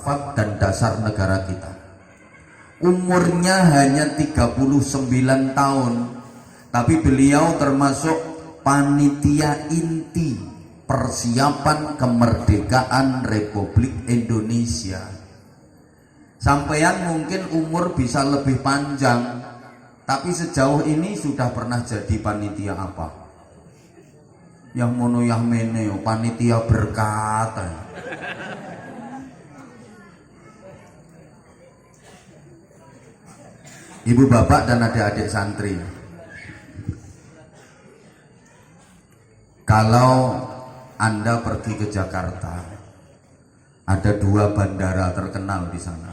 falsafat dan dasar negara kita. Umurnya hanya 39 tahun, tapi beliau termasuk panitia inti persiapan kemerdekaan Republik Indonesia. Sampeyan mungkin umur bisa lebih panjang, tapi sejauh ini sudah pernah jadi panitia apa? Yang mono yang mene, panitia berkata. Ibu bapak dan adik-adik santri, kalau Anda pergi ke Jakarta, ada 2 bandara terkenal di sana.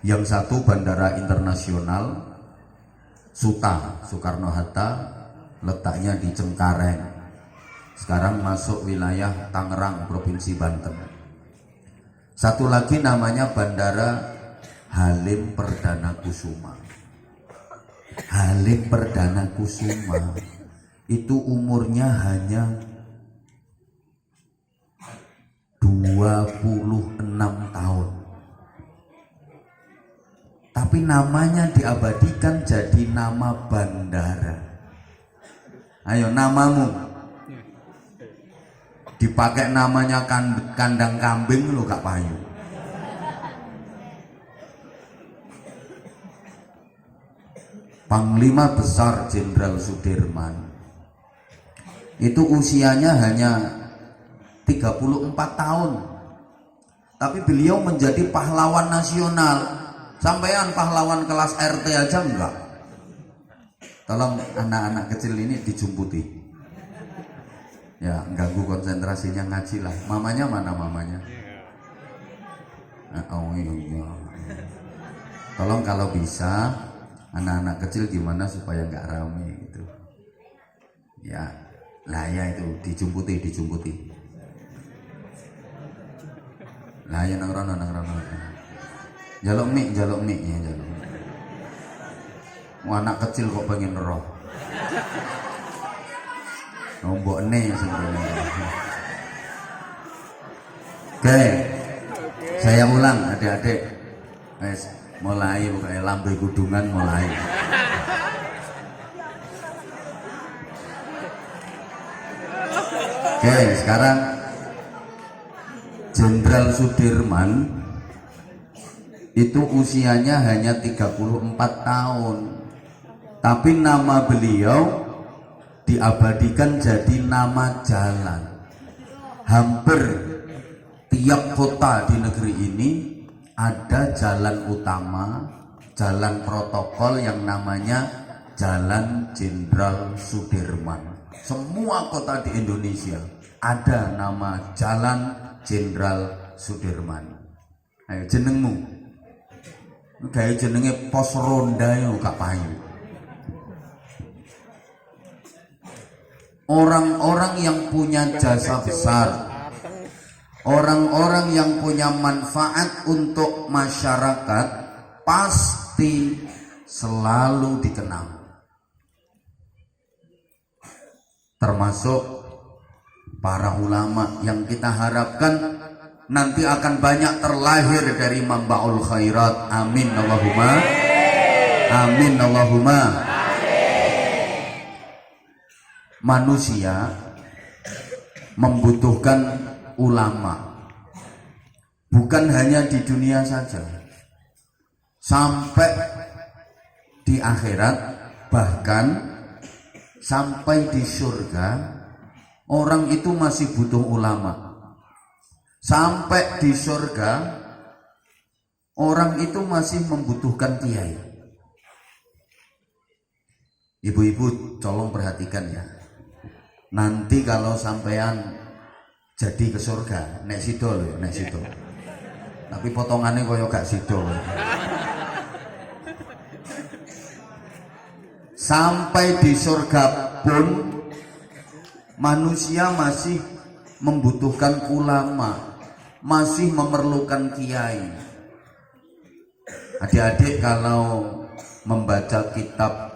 Yang satu bandara internasional Suta, Soekarno-Hatta, letaknya di Cengkareng. Sekarang masuk wilayah Tangerang, Provinsi Banten. Satu lagi namanya Bandara Halim Perdana Kusuma. Halim Perdana Kusuma itu umurnya hanya 26 tahun. Tapi namanya diabadikan jadi nama bandara. Ayo, namamu dipakai namanya kandang kambing lo gak payu. Panglima Besar Jenderal Sudirman itu usianya hanya 34 tahun, tapi beliau menjadi pahlawan nasional. Sampean pahlawan kelas RT aja enggak. Tolong anak-anak kecil ini dijumputi ya, ganggu konsentrasinya ngaji lah. Mamanya mana mamanya? Oh iya. Tolong kalau bisa anak-anak kecil gimana supaya nggak rame gitu ya. Lah ya itu dijumputi lah ya, nang rono jaluk mik ya jaluk. Anak kecil kok pengen roh nombok nih sebenarnya. Oke, saya ulang adik-adik, mulai bukan lambe gudungan mulai. Oke, sekarang Jenderal Sudirman itu usianya hanya 34 tahun, tapi nama beliau diabadikan jadi nama jalan. Hampir tiap kota di negeri ini ada jalan utama, jalan protokol yang namanya Jalan Jenderal Sudirman. Semua kota di Indonesia ada nama Jalan Jenderal Sudirman. Ayo jenengmu, kayak jenenge pos ronda yo gak payu. Orang-orang yang punya jasa besar, orang-orang yang punya manfaat untuk masyarakat pasti selalu dikenal. Termasuk para ulama yang kita harapkan nanti akan banyak terlahir dari mambaul khairat. Amin Allahumma. Amin Allahumma. Manusia membutuhkan ulama, bukan hanya di dunia saja, sampai di akhirat, bahkan sampai di surga orang itu masih butuh ulama. Sampai di surga orang itu masih membutuhkan kiai. Ibu-ibu tolong perhatikan ya. Nanti kalau sampean jadi ke surga, nek sido lho, nek sido. Tapi potongannya koyo gak sido. Sampai di surga pun manusia masih membutuhkan ulama, masih memerlukan kiai. Adik-adik kalau membaca kitab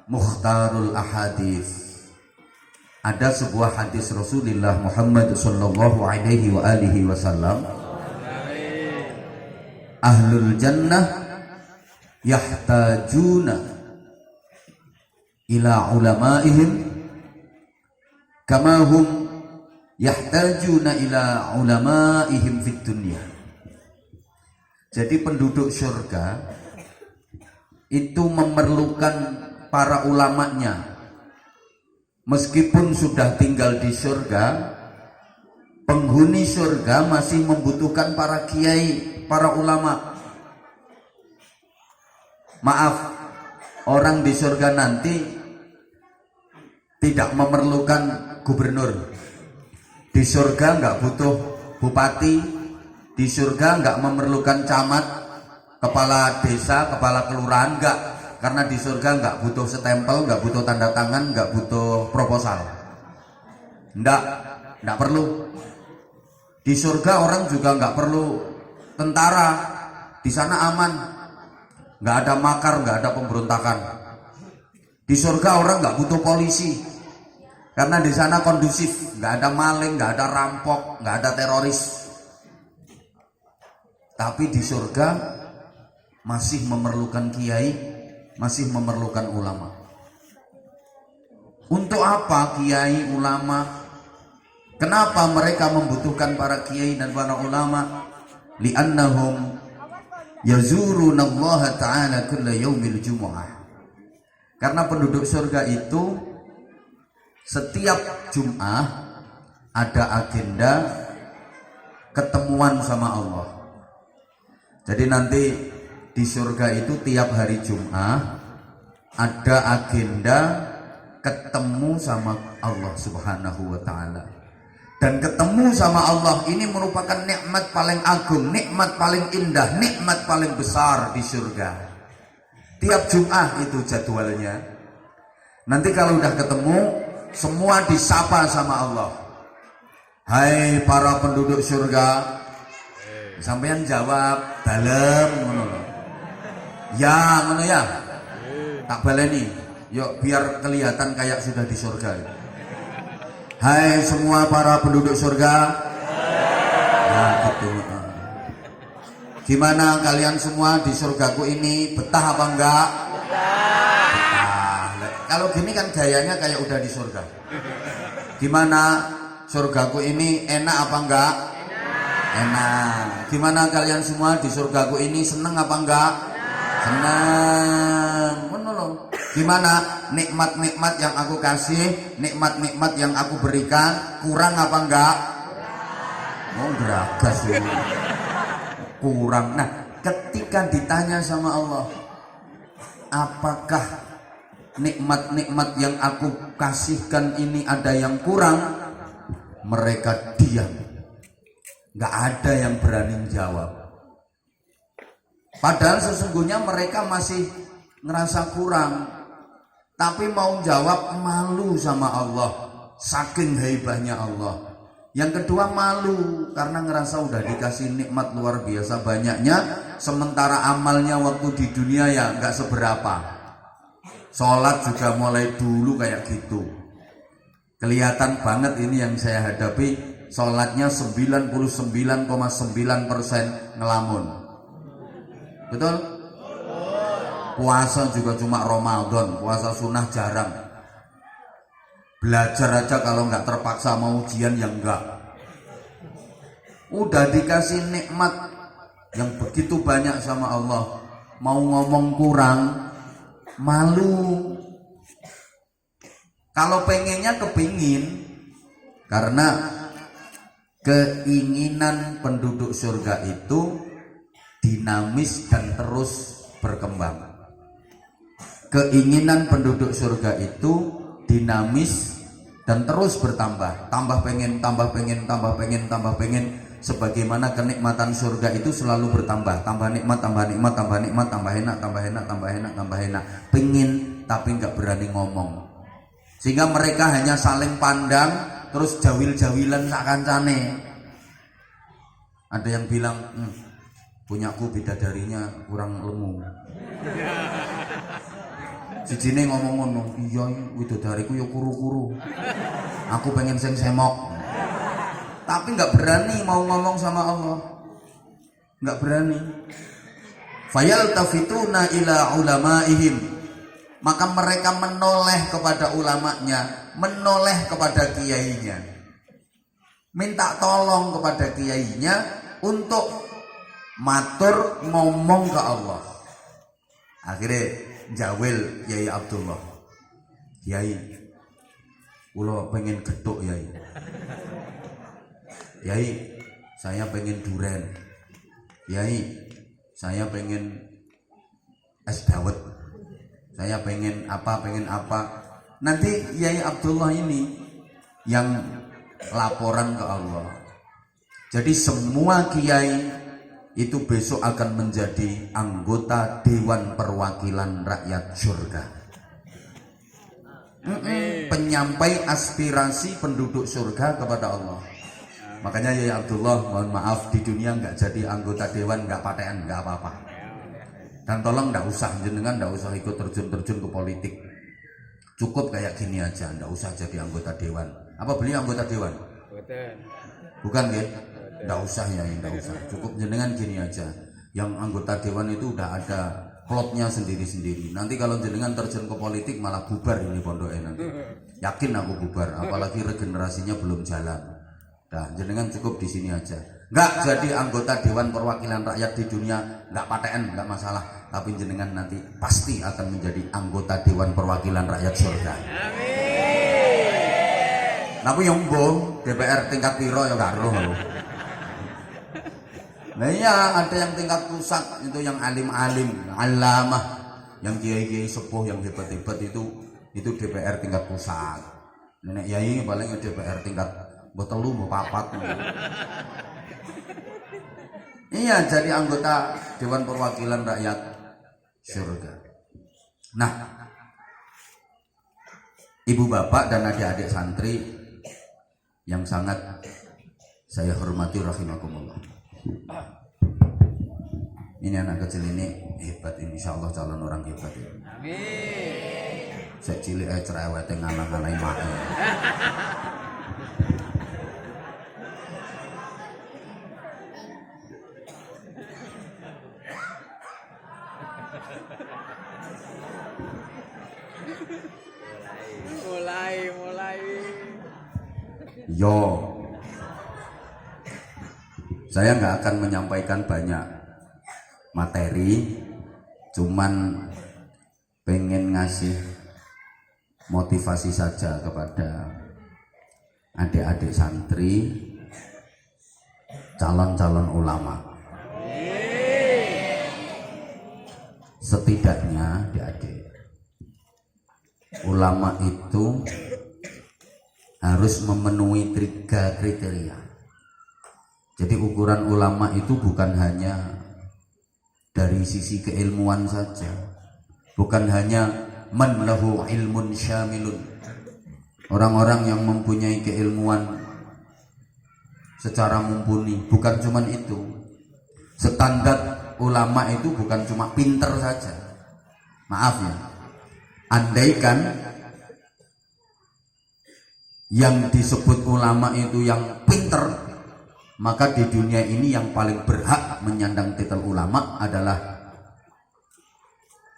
Mukhtarul Ahadits, ada sebuah hadis Rasulullah Muhammad sallallahu alaihi wa alihi wasallam ahlul jannah yahtajuna ila ulamaihim kama hum yahtajuna ila ulamaihim fid dunya. Jadi penduduk surga itu memerlukan para ulamanya. Meskipun sudah tinggal di surga, penghuni surga masih membutuhkan para kiai, para ulama. Maaf, orang di surga nanti tidak memerlukan gubernur. Di surga nggak butuh bupati, di surga nggak memerlukan camat, kepala desa, kepala kelurahan, nggak. Karena di surga nggak butuh stempel, nggak butuh tanda tangan, nggak butuh proposal. Nggak perlu. Di surga orang juga nggak perlu tentara. Di sana aman, nggak ada makar, nggak ada pemberontakan. Di surga orang nggak butuh polisi, karena di sana kondusif, nggak ada maling, nggak ada rampok, nggak ada teroris. Tapi di surga masih memerlukan kiai, masih memerlukan ulama. Untuk apa kiai, ulama? Kenapa mereka membutuhkan para kiai dan para ulama? Li'annahum yazuruna Allah Ta'ala kulla yaumil jumu'ah. Karena penduduk surga itu setiap Jum'ah ada agenda ketemuan sama Allah. Jadi nanti di surga itu tiap hari Jum'ah ada agenda ketemu sama Allah Subhanahu wa Ta'ala. Dan ketemu sama Allah ini merupakan nikmat paling agung, nikmat paling indah, nikmat paling besar di surga. Tiap Jum'ah itu jadwalnya. Nanti kalau udah ketemu, semua disapa sama Allah. Hai para penduduk surga, sampeyan jawab dalem ngono lho. Ya ngono ya. Tak baleni. Yuk biar kelihatan kayak sudah di surga. Hai semua para penduduk surga. Nah gitu. Gimana kalian semua di surgaku ini, betah apa enggak? Betah. Kalau gini kan gayanya kayak udah di surga. Gimana surgaku ini, enak apa enggak? Enak. Gimana kalian semua di surgaku ini, seneng apa enggak? Senang. Menurut gimana nikmat-nikmat yang aku kasih, nikmat-nikmat yang aku berikan, kurang apa enggak? Oh geragas ini. Kurang. Nah ketika ditanya sama Allah, apakah nikmat-nikmat yang aku kasihkan ini ada yang kurang? Mereka diam, nggak ada yang berani jawab. Padahal sesungguhnya mereka masih ngerasa kurang, tapi mau jawab malu sama Allah, saking haibahnya Allah. Yang kedua malu karena ngerasa udah dikasih nikmat luar biasa banyaknya, sementara amalnya waktu di dunia ya nggak seberapa. Sholat juga mulai dulu kayak gitu. Kelihatan banget ini yang saya hadapi, sholatnya 99,9% ngelamun. Betul? Puasa juga cuma Ramadan, puasa sunnah jarang. Belajar aja kalau nggak terpaksa mau ujian yang enggak. Udah dikasih nikmat yang begitu banyak sama Allah, mau ngomong kurang, malu. Kalau pengennya kepingin, karena keinginan penduduk surga itu dinamis dan terus berkembang. Keinginan penduduk surga itu dinamis dan terus bertambah. Tambah pengen, tambah pengen, tambah pengen, tambah pengen. Sebagaimana kenikmatan surga itu selalu bertambah. Tambah nikmat, tambah nikmat, tambah nikmat, tambah enak, tambah enak, tambah enak, tambah enak. Pengen tapi nggak berani ngomong. Sehingga mereka hanya saling pandang, terus jawil-jawilan sakancane. Ada yang bilang, punyaku bidadarinya kurang lemu. Sijine ngomong ngono, iya widodariku ya kuru-kuru. Aku pengen sing semok. Tapi nggak berani mau ngomong sama Allah. nggak berani. Fayaltafituna ila ulamaihim, maka mereka menoleh kepada ulamanya, menoleh kepada kiainya, minta tolong kepada kiainya untuk matur ngomong ke Allah. Akhirnya jawil Yai Abdullah, Yai, kula pengen gethuk Yai. Yai, saya pengen duren. Yai, saya pengen es dawet. Saya pengen apa. Nanti Yai Abdullah ini yang laporan ke Allah. Jadi semua kiai itu besok akan menjadi anggota Dewan Perwakilan Rakyat Surga. Penyampai aspirasi penduduk surga kepada Allah. Makanya Yai Abdullah, mohon maaf, di dunia nggak jadi anggota dewan, nggak patean, nggak apa-apa. Dan tolong nggak usah, jenengan nggak usah ikut terjun ke politik. Cukup kayak gini aja, nggak usah jadi anggota dewan. Apa beliau anggota dewan? Bukan ya? Nggak usah ya, nggak usah. Cukup jenengan gini aja. Yang anggota dewan itu udah ada plotnya sendiri-sendiri. Nanti kalau jenengan terjun ke politik malah bubar ini pondoknya nanti. Yakin aku bubar, apalagi regenerasinya belum jalan. Nah, jenengan cukup di sini aja. Nggak jadi anggota Dewan Perwakilan Rakyat di dunia, nggak paten, nggak masalah. Tapi jenengan nanti pasti akan menjadi anggota Dewan Perwakilan Rakyat surga. Amin. Tapi yang boh DPR tingkat piro ya nggak roh. Nah iya, ada yang tingkat pusat itu yang alim-alim, alamah, yang kiai-kiai sepuh yang hebat-hebat itu DPR tingkat pusat. Nenek yai paling DPR tingkat telu mau papat. Iya, jadi anggota Dewan Perwakilan Rakyat surga. Nah, ibu bapak dan adik-adik santri yang sangat saya hormati rahimakumullah. Ini anak kecil ini hebat, insya Allah calon orang hebat ya. Amin. Saya cilik cerewet ngalang-ngalangi mahe. Mulai. Yo, saya nggak akan menyampaikan banyak materi, cuman pengen ngasih motivasi saja kepada adik-adik santri, calon-calon ulama. Setidaknya adik-adik, ulama itu harus memenuhi 3 kriteria. Jadi ukuran ulama itu bukan hanya dari sisi keilmuan saja, bukan hanya man lahu ilmun syamilun, orang-orang yang mempunyai keilmuan secara mumpuni, bukan cuman itu. Standar ulama itu bukan cuma pinter saja. Maaf ya, andaikan yang disebut ulama itu yang pinter, maka di dunia ini yang paling berhak menyandang titel ulama adalah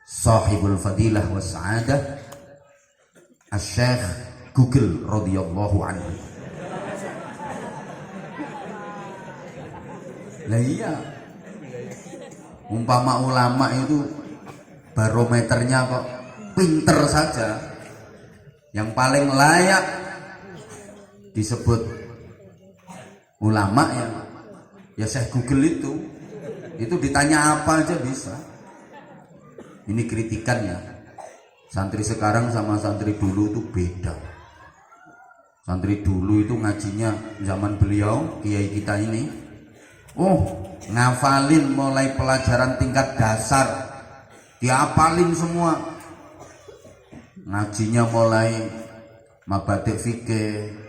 sahibul fadilah wa sa'adah Asy-Syaikh Google radhiyallahu anhu. Lah iya, umpama ulama itu barometernya kok pinter saja, yang paling layak disebut ulama ya Syekh Google itu ditanya apa aja bisa. Ini kritikannya, santri sekarang sama santri dulu itu beda. Santri dulu itu ngajinya zaman beliau kiai kita ini, ngafalin mulai pelajaran tingkat dasar, diapalin semua. Ngajinya mulai mabadi' fikih,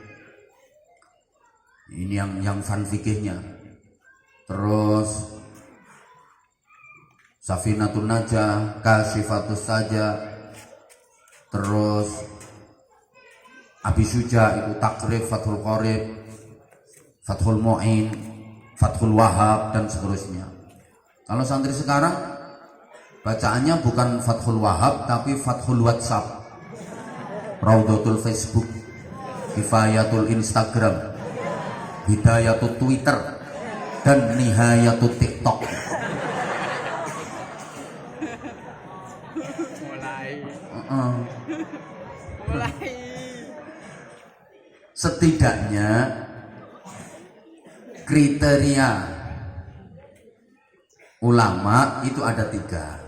ini yang fan fikihnya, terus Safinatun Najah, Kasyifatus Saja, terus Abi Suja itu takrif, Fathul Qorib, Fathul Mu'in, Fathul Wahab dan seterusnya. Kalau santri sekarang bacaannya bukan Fathul Wahab tapi Fathul WhatsApp, Raudatul Facebook, Kifayatul Instagram, Hidayatul Twitter, dan Nihayatul TikTok. Mulai. Setidaknya kriteria ulama itu ada 3.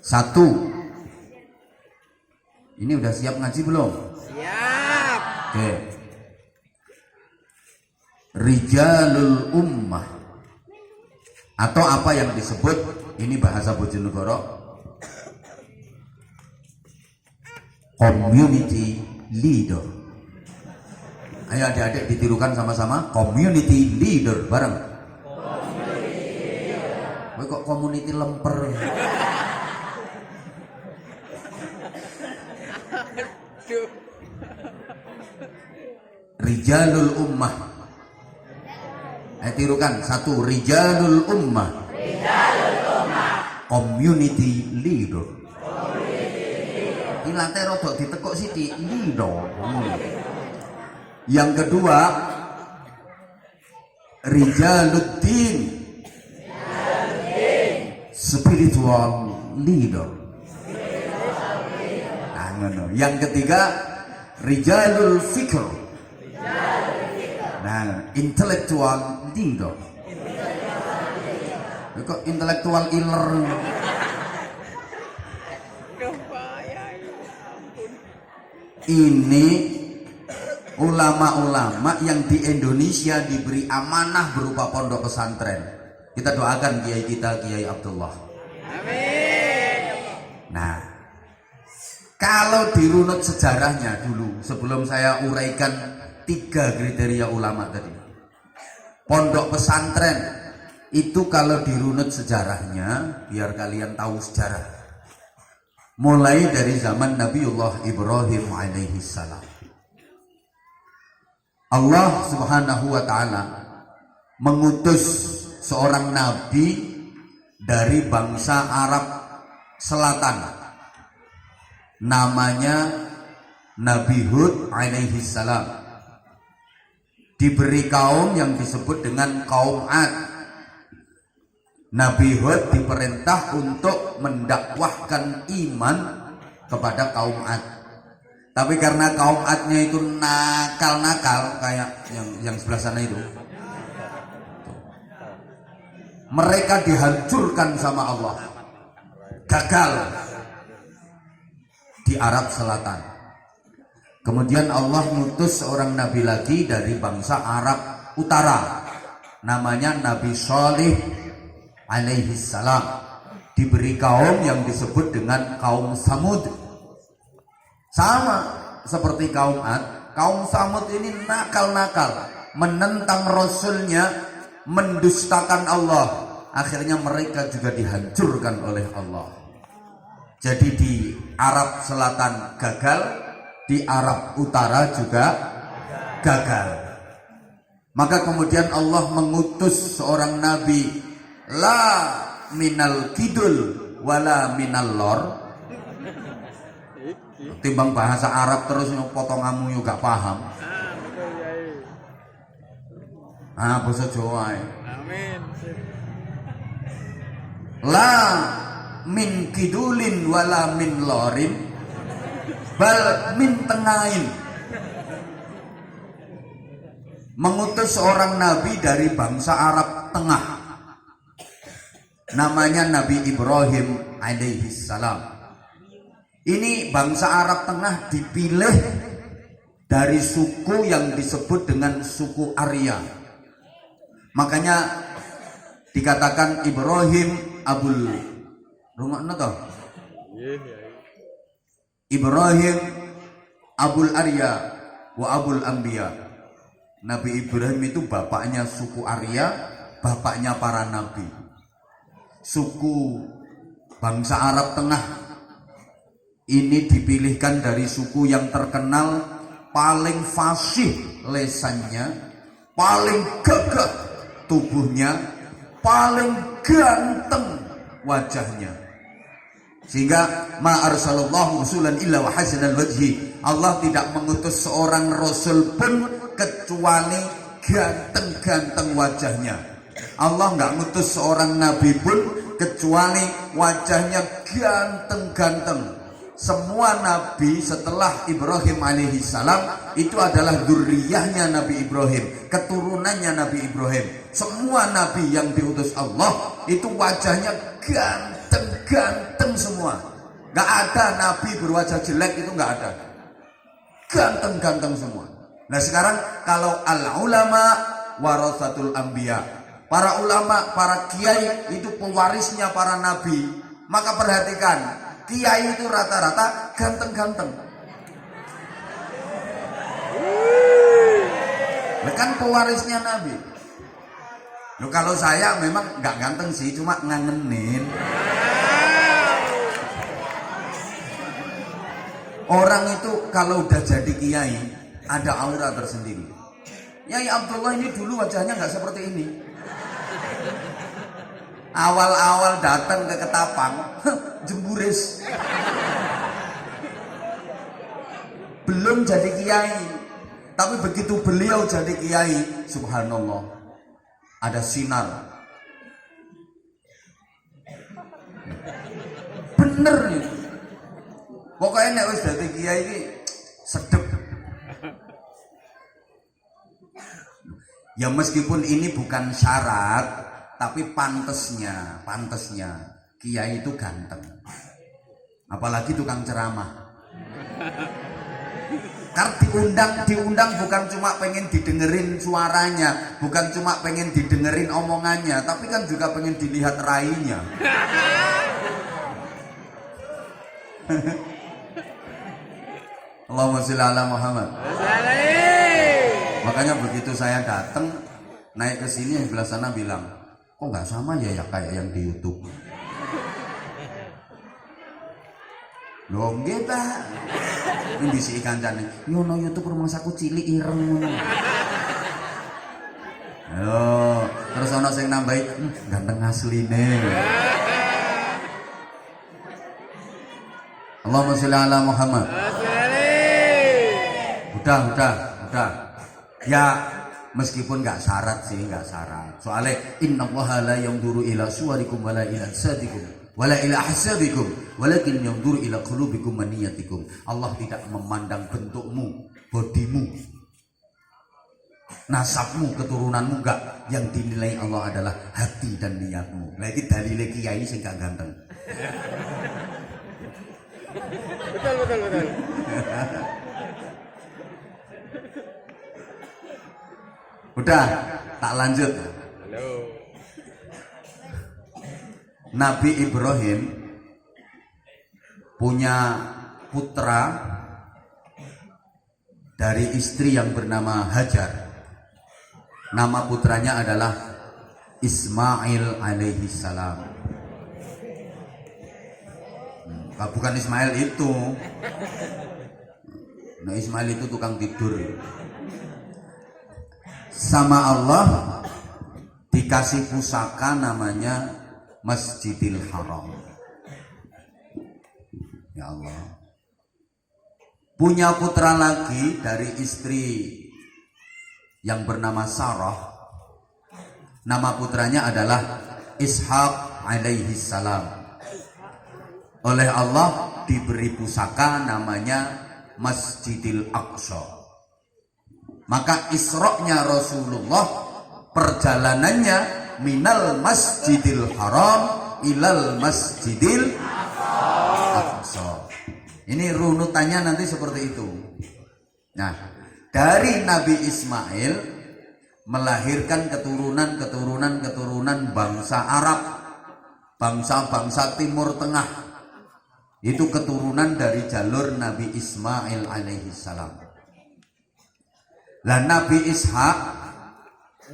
1, ini udah siap ngaji belum? Siap. Oke. Rijalul ummah, atau apa yang disebut, ini bahasa Bojonegoro, community leader. Ayo adik-adik ditirukan sama-sama, community leader bareng. Woy, kok community lemper? Rijalul ummah. Ayo tirukan, 1, rijalul ummah. Community leader. Ini lantai rodok ditekuk sithik leader. Yang kedua, rijaluddin, spiritual leader. Yang ketiga, rijalul fikr, intellectual leader. Kok intelektual iler? Ini ulama-ulama yang di Indonesia diberi amanah berupa pondok pesantren. Kita doakan kiai kita, Kiai Abdullah. Amin. Nah, kalau dirunut sejarahnya dulu, sebelum saya uraikan 3 kriteria ulama tadi, pondok pesantren itu kalau dirunut sejarahnya, biar kalian tahu sejarah, mulai dari zaman Nabiullah Ibrahim alaihi salam. Allah subhanahu wa ta'ala mengutus seorang nabi dari bangsa Arab Selatan, namanya Nabi Hud alaihi salam. Diberi kaum yang disebut dengan kaum Ad. Nabi Hud diperintah untuk mendakwahkan iman kepada kaum Ad. Tapi karena kaum Adnya itu nakal-nakal kayak yang sebelah sana itu, mereka dihancurkan sama Allah, gagal di Arab Selatan. Kemudian Allah ngutus seorang nabi lagi dari bangsa Arab Utara, namanya Nabi Shalih alaihi salam. Diberi kaum yang disebut dengan kaum Samud. Sama seperti kaum Ad, kaum Samud ini nakal-nakal, menentang Rasulnya, mendustakan Allah. Akhirnya mereka juga dihancurkan oleh Allah. Jadi di Arab Selatan gagal, di Arab Utara juga gagal. Maka kemudian Allah mengutus seorang nabi, la minal kidul wala minal lor. Timbang bahasa Arab terus potonganmu juga gak paham. Bahasa Jawa. Amin. La min kidulin wala min lorin, bal min tengahin. Mengutus seorang nabi dari bangsa Arab Tengah, namanya Nabi Ibrahim alaihi salam. Ini bangsa Arab Tengah dipilih dari suku yang disebut dengan suku Arya. Makanya dikatakan Ibrahim Abul Rungokno toh? Ibrahim Abul Arya wa Abul Anbiya. Nabi Ibrahim itu bapaknya suku Arya, bapaknya para nabi. Suku bangsa Arab Tengah ini dipilihkan dari suku yang terkenal paling fasih lesannya, paling gagah tubuhnya, paling ganteng wajahnya. Sehingga ma arsalallahu rasulan illa wa hasanal wajhi. Allah tidak mengutus seorang rasul pun kecuali ganteng-ganteng wajahnya. Allah nggak ngutus seorang nabi pun kecuali wajahnya ganteng-ganteng. Semua nabi setelah Ibrahim alaihi salam itu adalah dzurriyyahnya Nabi Ibrahim, keturunannya Nabi Ibrahim. Semua nabi yang diutus Allah itu wajahnya ganteng-ganteng semua. Gak ada nabi berwajah jelek, itu gak ada. Ganteng-ganteng semua. Nah sekarang kalau al-ulama warasatul anbiya, para ulama, para kiai itu pewarisnya para nabi. Maka perhatikan, kiai itu rata-rata ganteng-ganteng. Nah, kan pewarisnya nabi. Loh, kalau saya memang nggak ganteng sih, cuma ngangenin. Orang itu kalau udah jadi kiai ada aura tersendiri. Nyai Abdullah ini dulu wajahnya nggak seperti ini. Awal-awal datang ke Ketapang, jemburis. Belum jadi kiai, tapi begitu beliau jadi kiai, subhanallah, ada sinar. Bener nih. Pokoknya nek wis dadi kiai iki sedep. Ya meskipun ini bukan syarat, tapi pantesnya kiai itu ganteng. Apalagi tukang ceramah. Karena diundang bukan cuma pengen didengerin suaranya, bukan cuma pengen didengerin omongannya, tapi kan juga pengen dilihat rainya. Allahumma sholli ala Muhammad. Makanya begitu saya datang naik ke sini, yang sebelah sana bilang, kok nggak sama ya kayak yang di YouTube. Loh nggih Pak. Ini bisi kancane. Yo no YouTube rumangsaku cilik ireng ngono. Yo, terus ana sing nambahi, ganteng asline. Allahumma sholli ala Muhammad. Udah. Ya, meskipun nggak syarat sih, nggak syarat. Soalnya innallaha la yanzuru ila suwarikum wala ila ajsadikum wala ila ahsabikum walakin yanzuru ila qulubikum wa niyatikum. Allah tidak memandang bentukmu, bodimu, nasabmu, keturunanmu, enggak. Yang dinilai Allah adalah hati dan niatmu. Lah iki dalile kiai sing gak ganteng. Betul. Udah, tak lanjut. Halo. Nabi Ibrahim punya putra dari istri yang bernama Hajar. Nama putranya adalah Ismail alaihi salam. Bukan Ismail itu. Nah, Ismail itu tukang tidur. Sama Allah dikasih pusaka namanya Masjidil Haram. Ya Allah. Punya putra lagi dari istri yang bernama Sarah. Nama putranya adalah Ishak alaihi salam. Oleh Allah diberi pusaka namanya Masjidil Aqsa. Maka Isra-nya Rasulullah perjalanannya minal Masjidil Haram ilal Masjidil Aqsa. Ini runutannya nanti seperti itu. Nah, dari Nabi Ismail melahirkan keturunan bangsa Arab, bangsa-bangsa Timur Tengah. Itu keturunan dari jalur Nabi Ismail alaihi salam. Lah Nabi Ishak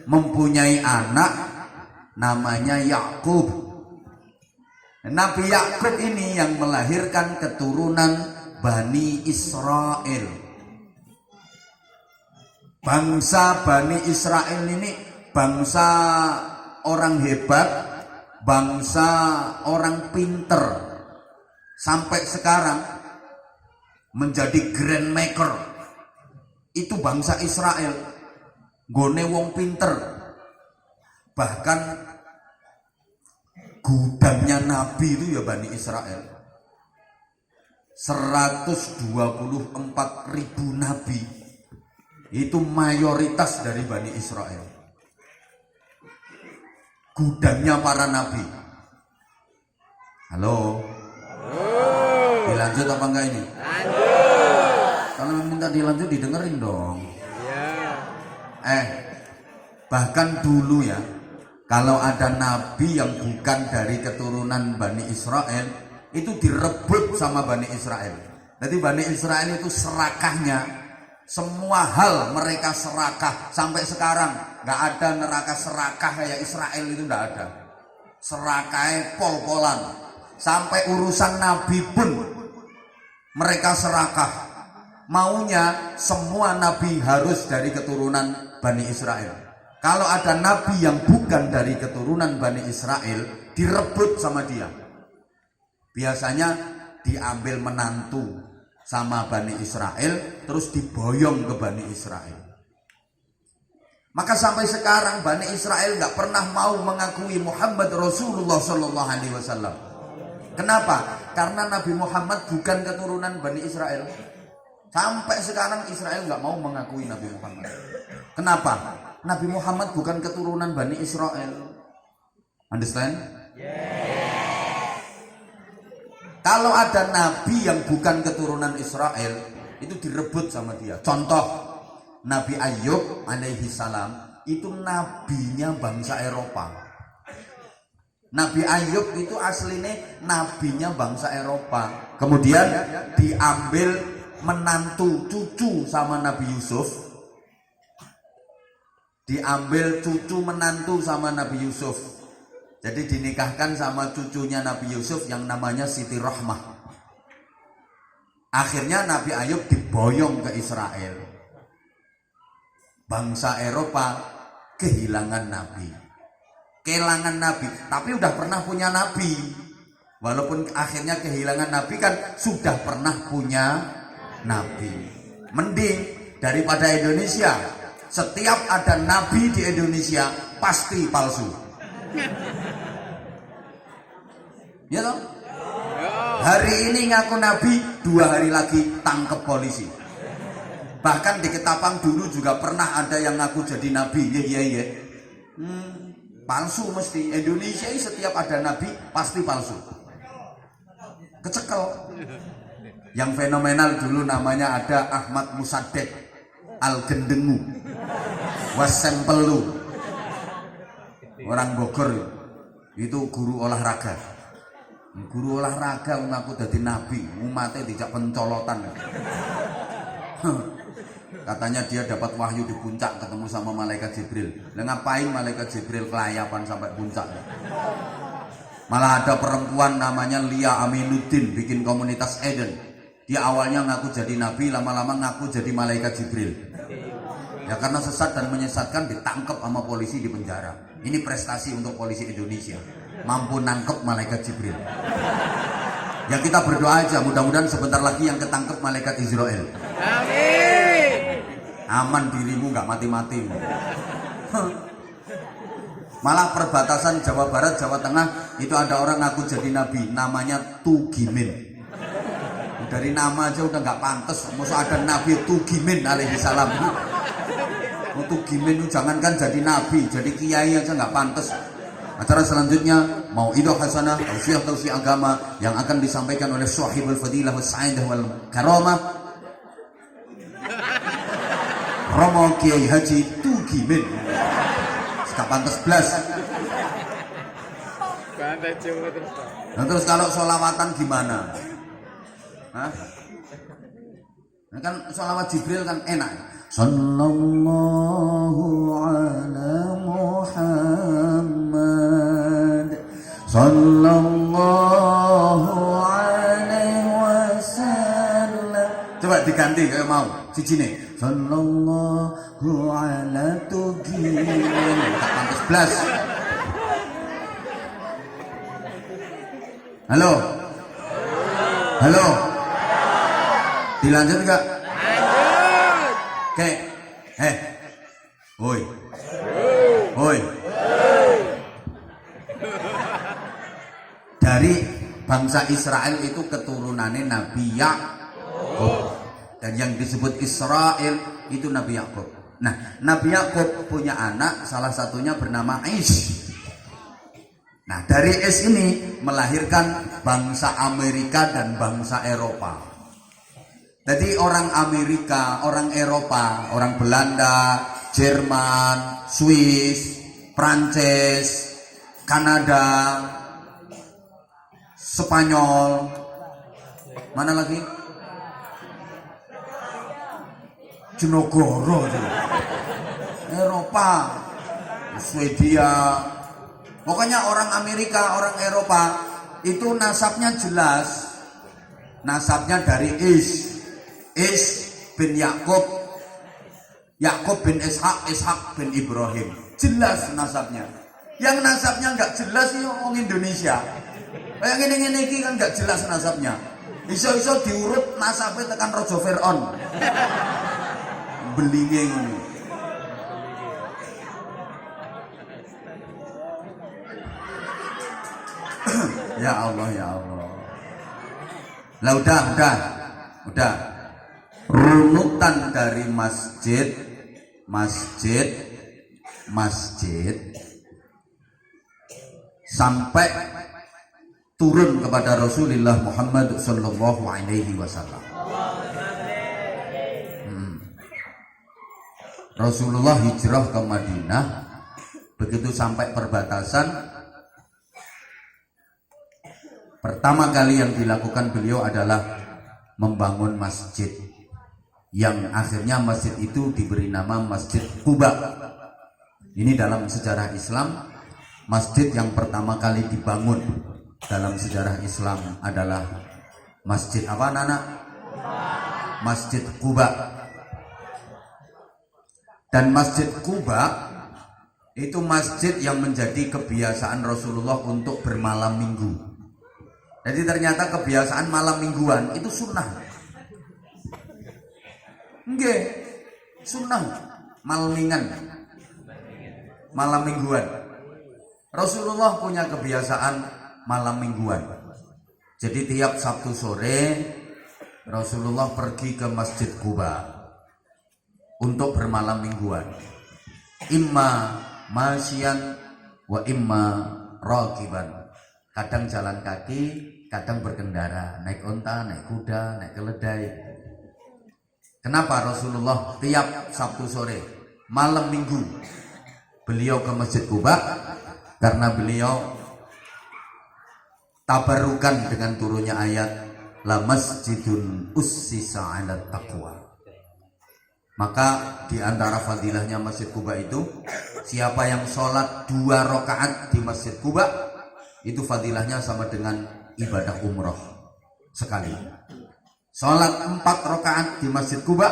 mempunyai anak namanya Yakub. Nabi Yakub ini yang melahirkan keturunan Bani Israel. Bangsa Bani Israel ini bangsa orang hebat, bangsa orang pinter, sampai sekarang menjadi grand maker, itu bangsa Israel. Gone wong pinter, bahkan gudangnya Nabi itu ya Bani Israel. 124.000 Nabi itu mayoritas dari Bani Israel. Gudangnya para Nabi. Halo, dilanjut apa enggak ini? Kalau minta dilanjut didengerin dong. Bahkan dulu ya, kalau ada nabi yang bukan dari keturunan Bani Israel, itu direbut sama Bani Israel. Jadi Bani Israel itu serakahnya, semua hal mereka serakah. Sampai sekarang nggak ada neraka serakah kayak Israel, itu nggak ada. Serakahnya pol-polan. Sampai urusan nabi pun mereka serakah. Maunya semua nabi harus dari keturunan Bani Israel. Kalau ada nabi yang bukan dari keturunan Bani Israel, direbut sama dia. Biasanya diambil menantu sama Bani Israel, terus diboyong ke Bani Israel. Maka sampai sekarang Bani Israel nggak pernah mau mengakui Muhammad Rasulullah Sallallahu Alaihi Wasallam. Kenapa? Karena Nabi Muhammad bukan keturunan Bani Israel. Sampai sekarang Israel nggak mau mengakui Nabi Muhammad. Kenapa? Nabi Muhammad bukan keturunan Bani Israel. Understand? Kalau ada nabi yang bukan keturunan Israel, itu direbut sama dia. Contoh, Nabi Ayub alaihi salam itu nabinya bangsa Eropa. Nabi Ayub itu aslinya nabinya bangsa Eropa. Kemudian diambil menantu cucu sama Nabi Yusuf. Diambil cucu menantu sama Nabi Yusuf. Jadi dinikahkan sama cucunya Nabi Yusuf yang namanya Siti Rahmah. Akhirnya Nabi Ayub diboyong ke Israel. Bangsa Eropa kehilangan Nabi. Kehilangan Nabi, tapi udah pernah punya Nabi. Walaupun akhirnya kehilangan Nabi, kan sudah pernah punya Nabi. Mending daripada Indonesia, setiap ada Nabi di Indonesia pasti palsu. Ya toh? Hari ini ngaku Nabi, 2 hari lagi tangkep polisi. Bahkan di Ketapang dulu juga pernah ada yang ngaku jadi Nabi. Iya. Palsu mesti. Indonesia ini setiap ada Nabi pasti palsu. Kecekel. Yang fenomenal dulu namanya ada Ahmad Musaddiq Al-Gendengu Wasempelu, orang Bogor. Itu guru olahraga. Guru olahraga ngaku jadi nabi, umatnya tidak pencolotan. Katanya dia dapat wahyu di puncak, ketemu sama malaikat Jibril. Lah ngapain malaikat Jibril kelayapan sampai puncak? Malah ada perempuan namanya Lia Aminuddin bikin komunitas Eden. Dia awalnya ngaku jadi nabi, lama-lama ngaku jadi malaikat Jibril. Ya karena sesat dan menyesatkan ditangkap sama polisi di penjara. Ini prestasi untuk polisi Indonesia, mampu nangkep malaikat Jibril. Ya kita berdoa aja, mudah-mudahan sebentar lagi yang ketangkep malaikat Israel. Amin. Aman dirimu, nggak mati-mati. Malah perbatasan Jawa Barat, Jawa Tengah itu ada orang ngaku jadi nabi, namanya Tugimin. Dari nama aja udah nggak pantas, masa ada Nabi Tugimin alaihi salam. Tugimin jangankan jadi nabi, jadi kiai aja nggak pantas. Acara selanjutnya mau Mauidhah Hasanah, tausiah agama yang akan disampaikan oleh Shahibul Fadilah was Sa'idah wal Karamah, Romo Kiai Haji Tugimin. Nggak pantas blas. Nah, terus kalau sholawatan gimana? Hah? Nah, kan sholawat Jibril kan enak. Sallallahu ala Muhammad Sallallahu alaihi wasallam. Coba diganti kayak mau siji nih. Sallallahu ala Tugimin. Tak pantas blas. Halo? Halo? Dilanjut enggak? Lanjut. Oke. Woi. Woi. Dari bangsa Israel itu keturunannya Nabi Yakub. Dan yang disebut Israel itu Nabi Yakub. Nah, Nabi Yakub punya anak, salah satunya bernama Is. Nah, dari Is ini melahirkan bangsa Amerika dan bangsa Eropa. Jadi orang Amerika, orang Eropa, orang Belanda, Jerman, Swiss, Prancis, Kanada, Spanyol, mana lagi? Jenogoro, Eropa, Swedia. Pokoknya orang Amerika, orang Eropa itu nasabnya jelas. Nasabnya dari Is bin Yakub, Yakub bin Ishak, Ishak bin Ibrahim. Jelas nasabnya. Yang nasabnya nggak jelas itu orang Indonesia. Kayak gini kan nggak jelas nasabnya. Iso-iso diurut nasabnya tekan Raja Fir'aun. Belinging. Ya Allah, ya Allah. Lah udah. Runutan dari masjid sampai turun kepada Rasulullah Muhammad sallallahu alaihi wasallam. Rasulullah hijrah ke Madinah, begitu sampai perbatasan, pertama kali yang dilakukan beliau adalah membangun masjid, yang akhirnya masjid itu diberi nama Masjid Quba. Ini dalam sejarah Islam, masjid yang pertama kali dibangun dalam sejarah Islam adalah Masjid apa, Nana? Masjid Quba. Dan Masjid Quba itu masjid yang menjadi kebiasaan Rasulullah untuk bermalam minggu. Jadi ternyata kebiasaan malam mingguan itu sunnah. Nggih, sunnah malmingan. Malam mingguan. Rasulullah punya kebiasaan malam mingguan. Jadi tiap Sabtu sore Rasulullah pergi ke Masjid Quba untuk bermalam mingguan. Imma masyian wa imma raqiban. Kadang jalan kaki, kadang berkendara, naik unta, naik kuda, naik keledai. Kenapa Rasulullah tiap Sabtu sore, malam minggu beliau ke Masjid Quba? Karena beliau tabarukan dengan turunnya ayat la masjidun ussisa 'ala taqwa. Maka di antara fadilahnya Masjid Quba itu, siapa yang sholat 2 rakaat di Masjid Quba, itu fadilahnya sama dengan ibadah umroh sekali. Sholat 4 rakaat di Masjid Quba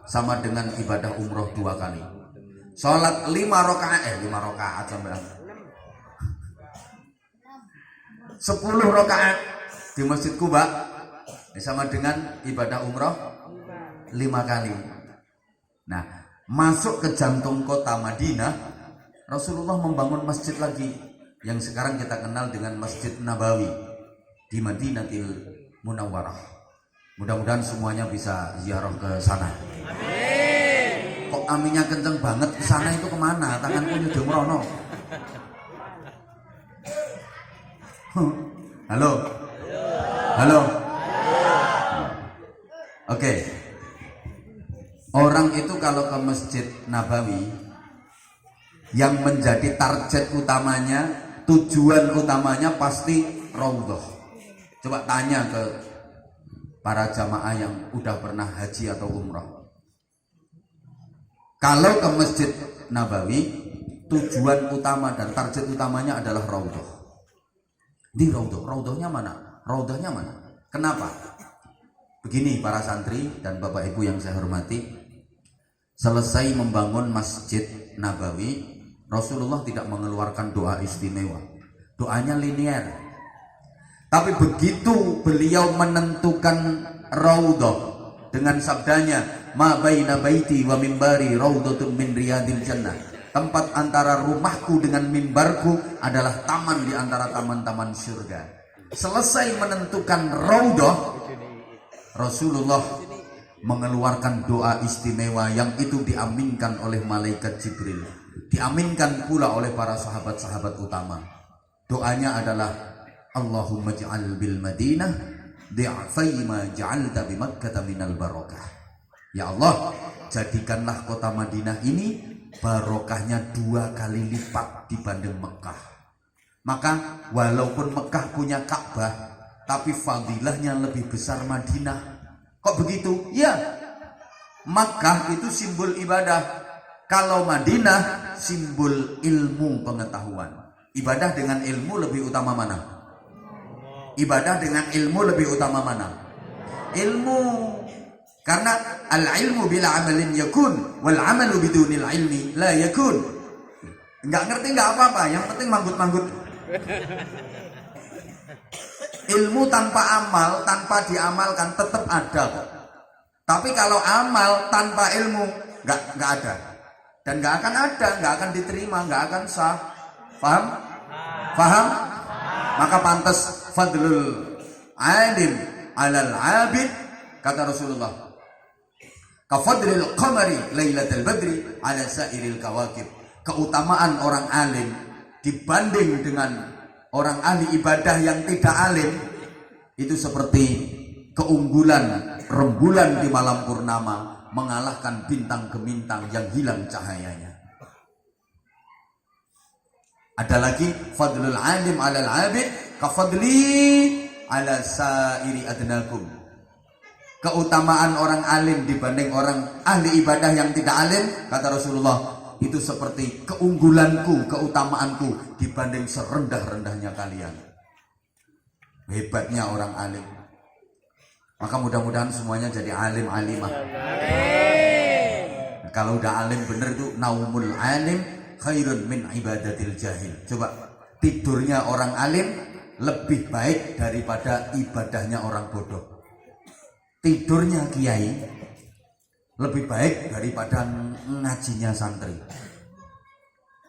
sama dengan ibadah umroh 2 kali. Sholat 5 rakaat sampai 10 rakaat di Masjid Quba sama dengan ibadah umroh 5 kali. Nah, masuk ke jantung kota Madinah, Rasulullah membangun masjid lagi yang sekarang kita kenal dengan Masjid Nabawi di Madinatul Munawwarah. Mudah-mudahan semuanya bisa ziarah ke sana. Amin. Kok aminnya kenceng banget, ke sana itu kemana? Tanganku nyudah merono. Halo. Halo. Oke. Orang itu kalau ke Masjid Nabawi, yang menjadi target utamanya, tujuan utamanya pasti Raudhah. Coba tanya ke para jamaah yang udah pernah haji atau umrah. Kalau ke Masjid Nabawi, tujuan utama dan target utamanya adalah Raudhah. Di Raudhahnya mana? Raudhahnya mana? Kenapa? Begini para santri dan bapak ibu yang saya hormati, selesai membangun Masjid Nabawi, Rasulullah tidak mengeluarkan doa istimewa. Doanya linear. Tapi begitu beliau menentukan raudhah dengan sabdanya, ma baina baiti wa mimbari raudhatun min riyadil jannah. Tempat antara rumahku dengan mimbarku adalah taman di antara taman-taman surga. Selesai menentukan raudhah, Rasulullah mengeluarkan doa istimewa yang itu diaminkan oleh malaikat Jibril, diaminkan pula oleh para sahabat-sahabat utama. Doanya adalah Allahumma ja'al bil Madinah di'afai ma ja'alta bi Makkah minal barakah. Ya Allah, jadikanlah kota Madinah ini barokahnya 2 kali lipat dibanding Mekah. Maka walaupun Mekah punya Ka'bah, tapi fadilahnya lebih besar Madinah. Kok begitu? Ya, Makkah itu simbol ibadah. Kalau Madinah simbol ilmu pengetahuan. Ibadah dengan ilmu lebih utama mana? Ibadah dengan ilmu lebih utama mana? Ilmu. Karena al-ilmu bila amalin yakun, wal amalu bidunil ilmi la yakun. Enggak ngerti enggak apa-apa, yang penting manggut-manggut. Ilmu tanpa amal, tanpa diamalkan tetap ada kok. Tapi kalau amal tanpa ilmu enggak ada. Dan enggak akan ada, enggak akan diterima, enggak akan sah. Paham? Paham? Maka pantas fadlul alim alal abid, kata Rasulullah, kafadlil qamari lailatul badri ala sairil kawakib. Keutamaan orang alim dibanding dengan orang ahli ibadah yang tidak alim itu seperti keunggulan rembulan di malam purnama mengalahkan bintang gemintang yang hilang cahayanya. Ada lagi fadlul alim alal abid kafadli ala sairi adnakum. Keutamaan orang alim dibanding orang ahli ibadah yang tidak alim, kata Rasulullah, itu seperti keunggulanku, keutamaanku dibanding serendah-rendahnya kalian. Hebatnya orang alim. Maka mudah-mudahan semuanya jadi alim alimah. Kalau udah alim bener itu naumul alim khairun min ibadatil jahil. Coba, tidurnya orang alim lebih baik daripada ibadahnya orang bodoh. Tidurnya kiai lebih baik daripada ngajinya santri.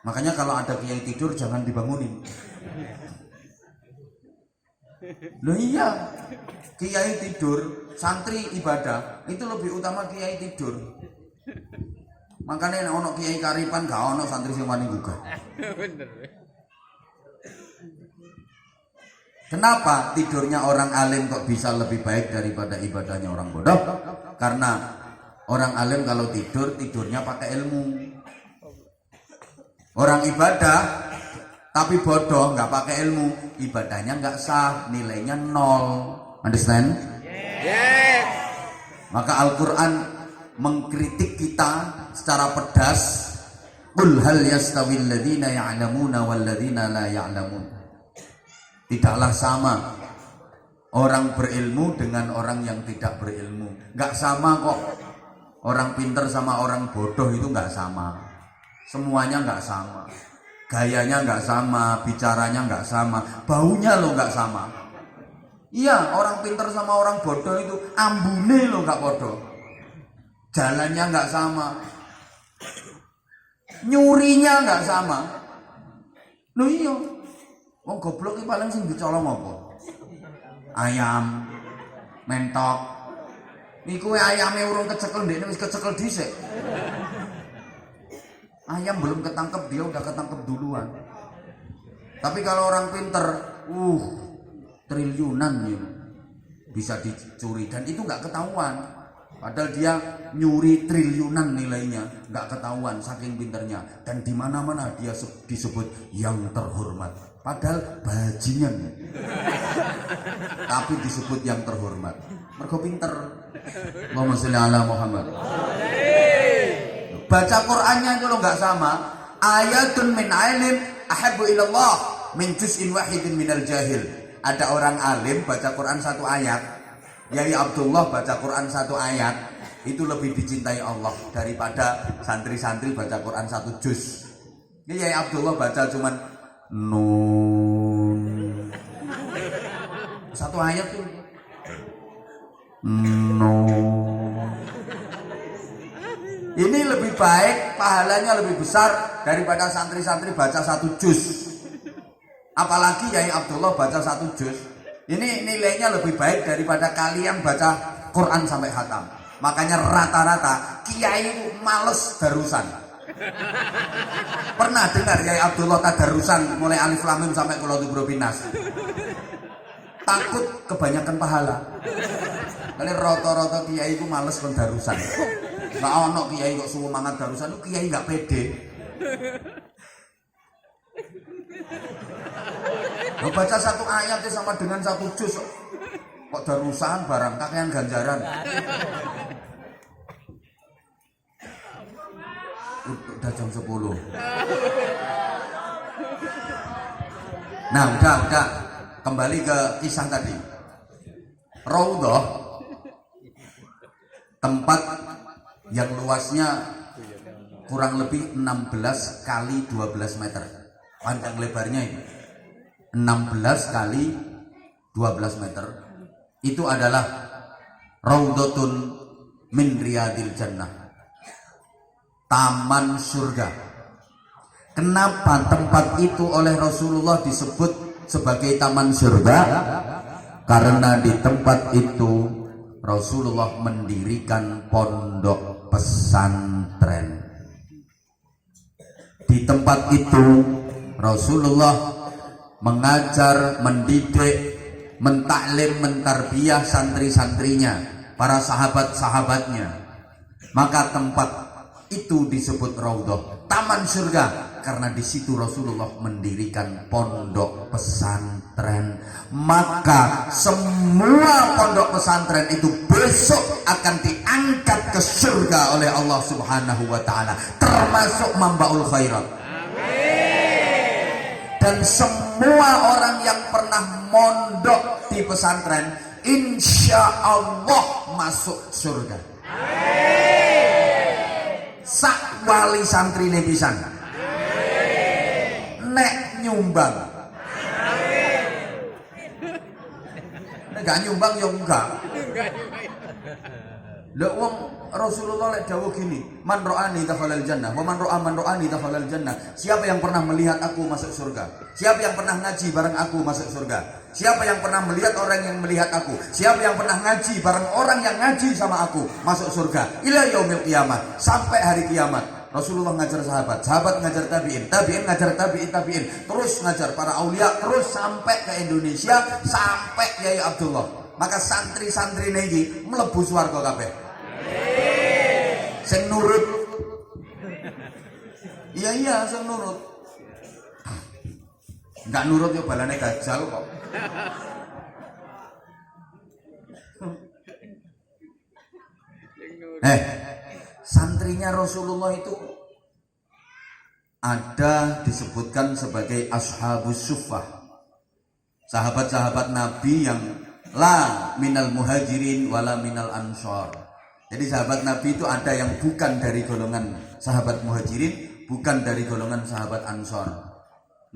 Makanya kalau ada kiai tidur jangan dibangunin. Loh iya, kiai tidur, santri ibadah, itu lebih utama kiai tidur. Makanya ono kiai karipan gak ono santri sing wani gugah. Kenapa tidurnya orang alim kok bisa lebih baik daripada ibadahnya orang bodoh? Karena orang alim kalau tidur, tidurnya pakai ilmu. Orang ibadah tapi bodoh, nggak pakai ilmu, ibadahnya nggak sah, nilainya 0. Understand? Yes. Maka Al-Quran mengkritik kita secara pedas. Qul hal yastawil ladzina ya'lamuna wal ladzina la ya'lamun. Tidaklah sama orang berilmu dengan orang yang tidak berilmu. Nggak sama kok. Orang pinter sama orang bodoh itu nggak sama. Semuanya nggak sama. Gayanya nggak sama, bicaranya nggak sama, baunya lo nggak sama. Iya, orang pinter sama orang bodoh itu ambune lo nggak bodoh. Jalannya nggak sama, nyurinya nggak sama. Lo iya, wong goblok iki paling sing dicolong apa? Ayam, mentok. Iku ayame urung kecekel ndekne wis kecekel dhisik. Ayam belum ketangkep dia udah ketangkep duluan. Tapi kalau orang pinter, triliunan ya, bisa dicuri dan itu nggak ketahuan. Padahal dia nyuri triliunan nilainya, nggak ketahuan saking pinternya. Dan di mana-mana dia disebut yang terhormat. Padahal bajingan, tapi disebut yang terhormat. Mergo pinter. Allahumma sholli ala Muhammad. Baca Qur'annya itu lo nggak sama. Ayatun min alim ahabbu ilallah min juz'in wahidin minal jahil. Ada orang alim baca Quran 1 ayat, Yai Abdullah baca Quran 1 ayat, itu lebih dicintai Allah daripada santri-santri baca Quran 1 juz. Ini Yai Abdullah baca cuman nun satu ayat tuh. No. Ini lebih baik, pahalanya lebih besar daripada santri-santri baca 1 juz. Apalagi Yai Abdullah baca 1 juz. Ini nilainya lebih baik daripada kalian baca Quran sampai khatam. Makanya rata-rata kiai itu males darusan. Pernah dengar Yai Abdullah tadarusan mulai alif lam mim sampai qul a'udzu birabbil nas? Takut kebanyakan pahala. Kali rata-rata kiai itu males kon darusan. Nggak ono kiai kok suruh mangan darusan, itu kiai nggak pede. Baca 1 ayat sama dengan 1 juz kok darusan barang kakean ganjaran. Udah jam 10. Nah udah kembali ke kisah tadi. Raudhah, tempat yang luasnya kurang lebih 16 kali 12 meter panjang lebarnya ini 16 kali 12 meter. Itu adalah Raudhatun min riyadil jannah, taman surga. Kenapa tempat itu oleh Rasulullah disebut sebagai taman surga? Karena di tempat itu Rasulullah mendirikan pondok pesantren. Di tempat itu Rasulullah mengajar, mendidik, mentaklim, mentarbiyah santri-santrinya, para sahabat-sahabatnya. Maka tempat itu disebut Raudhah, taman surga, karena di situ Rasulullah mendirikan pondok pesantren. Maka semua pondok pesantren itu besok akan diangkat ke surga oleh Allah Subhanahu wa taala, termasuk Mambaul Khairat. Dan semua orang yang pernah mondok di pesantren insya Allah masuk surga. Sak wali santri pisan nek nyumbang, nek gak nyumbang ya enggak. Lha wong Rasulullah lek dawuh gini, man ra'ani dakhalal jannah wa man ra'ani dakhalal jannah. Siapa yang pernah melihat aku masuk surga? Siapa yang pernah ngaji bareng aku masuk surga? Siapa yang pernah melihat orang yang melihat aku? Siapa yang pernah ngaji bareng orang yang ngaji sama aku masuk surga? Ila yaumil qiyamah, sampai hari kiamat. Rasulullah ngajar sahabat, sahabat ngajar tabi'in, tabi'in ngajar tabi'in, terus ngajar para aulia, terus sampai ke Indonesia, sampai Yai Abdullah. Maka santri-santri ini mlebu swarga kabeh. Sing nurut. Iya sing nurut. Enggak nurut yo balane gajal kok. Santrinya Rasulullah itu ada disebutkan sebagai ashabus suffah, sahabat-sahabat Nabi yang la minal muhajirin wala minal ansor. Jadi sahabat Nabi itu ada yang bukan dari golongan sahabat muhajirin, bukan dari golongan sahabat ansor.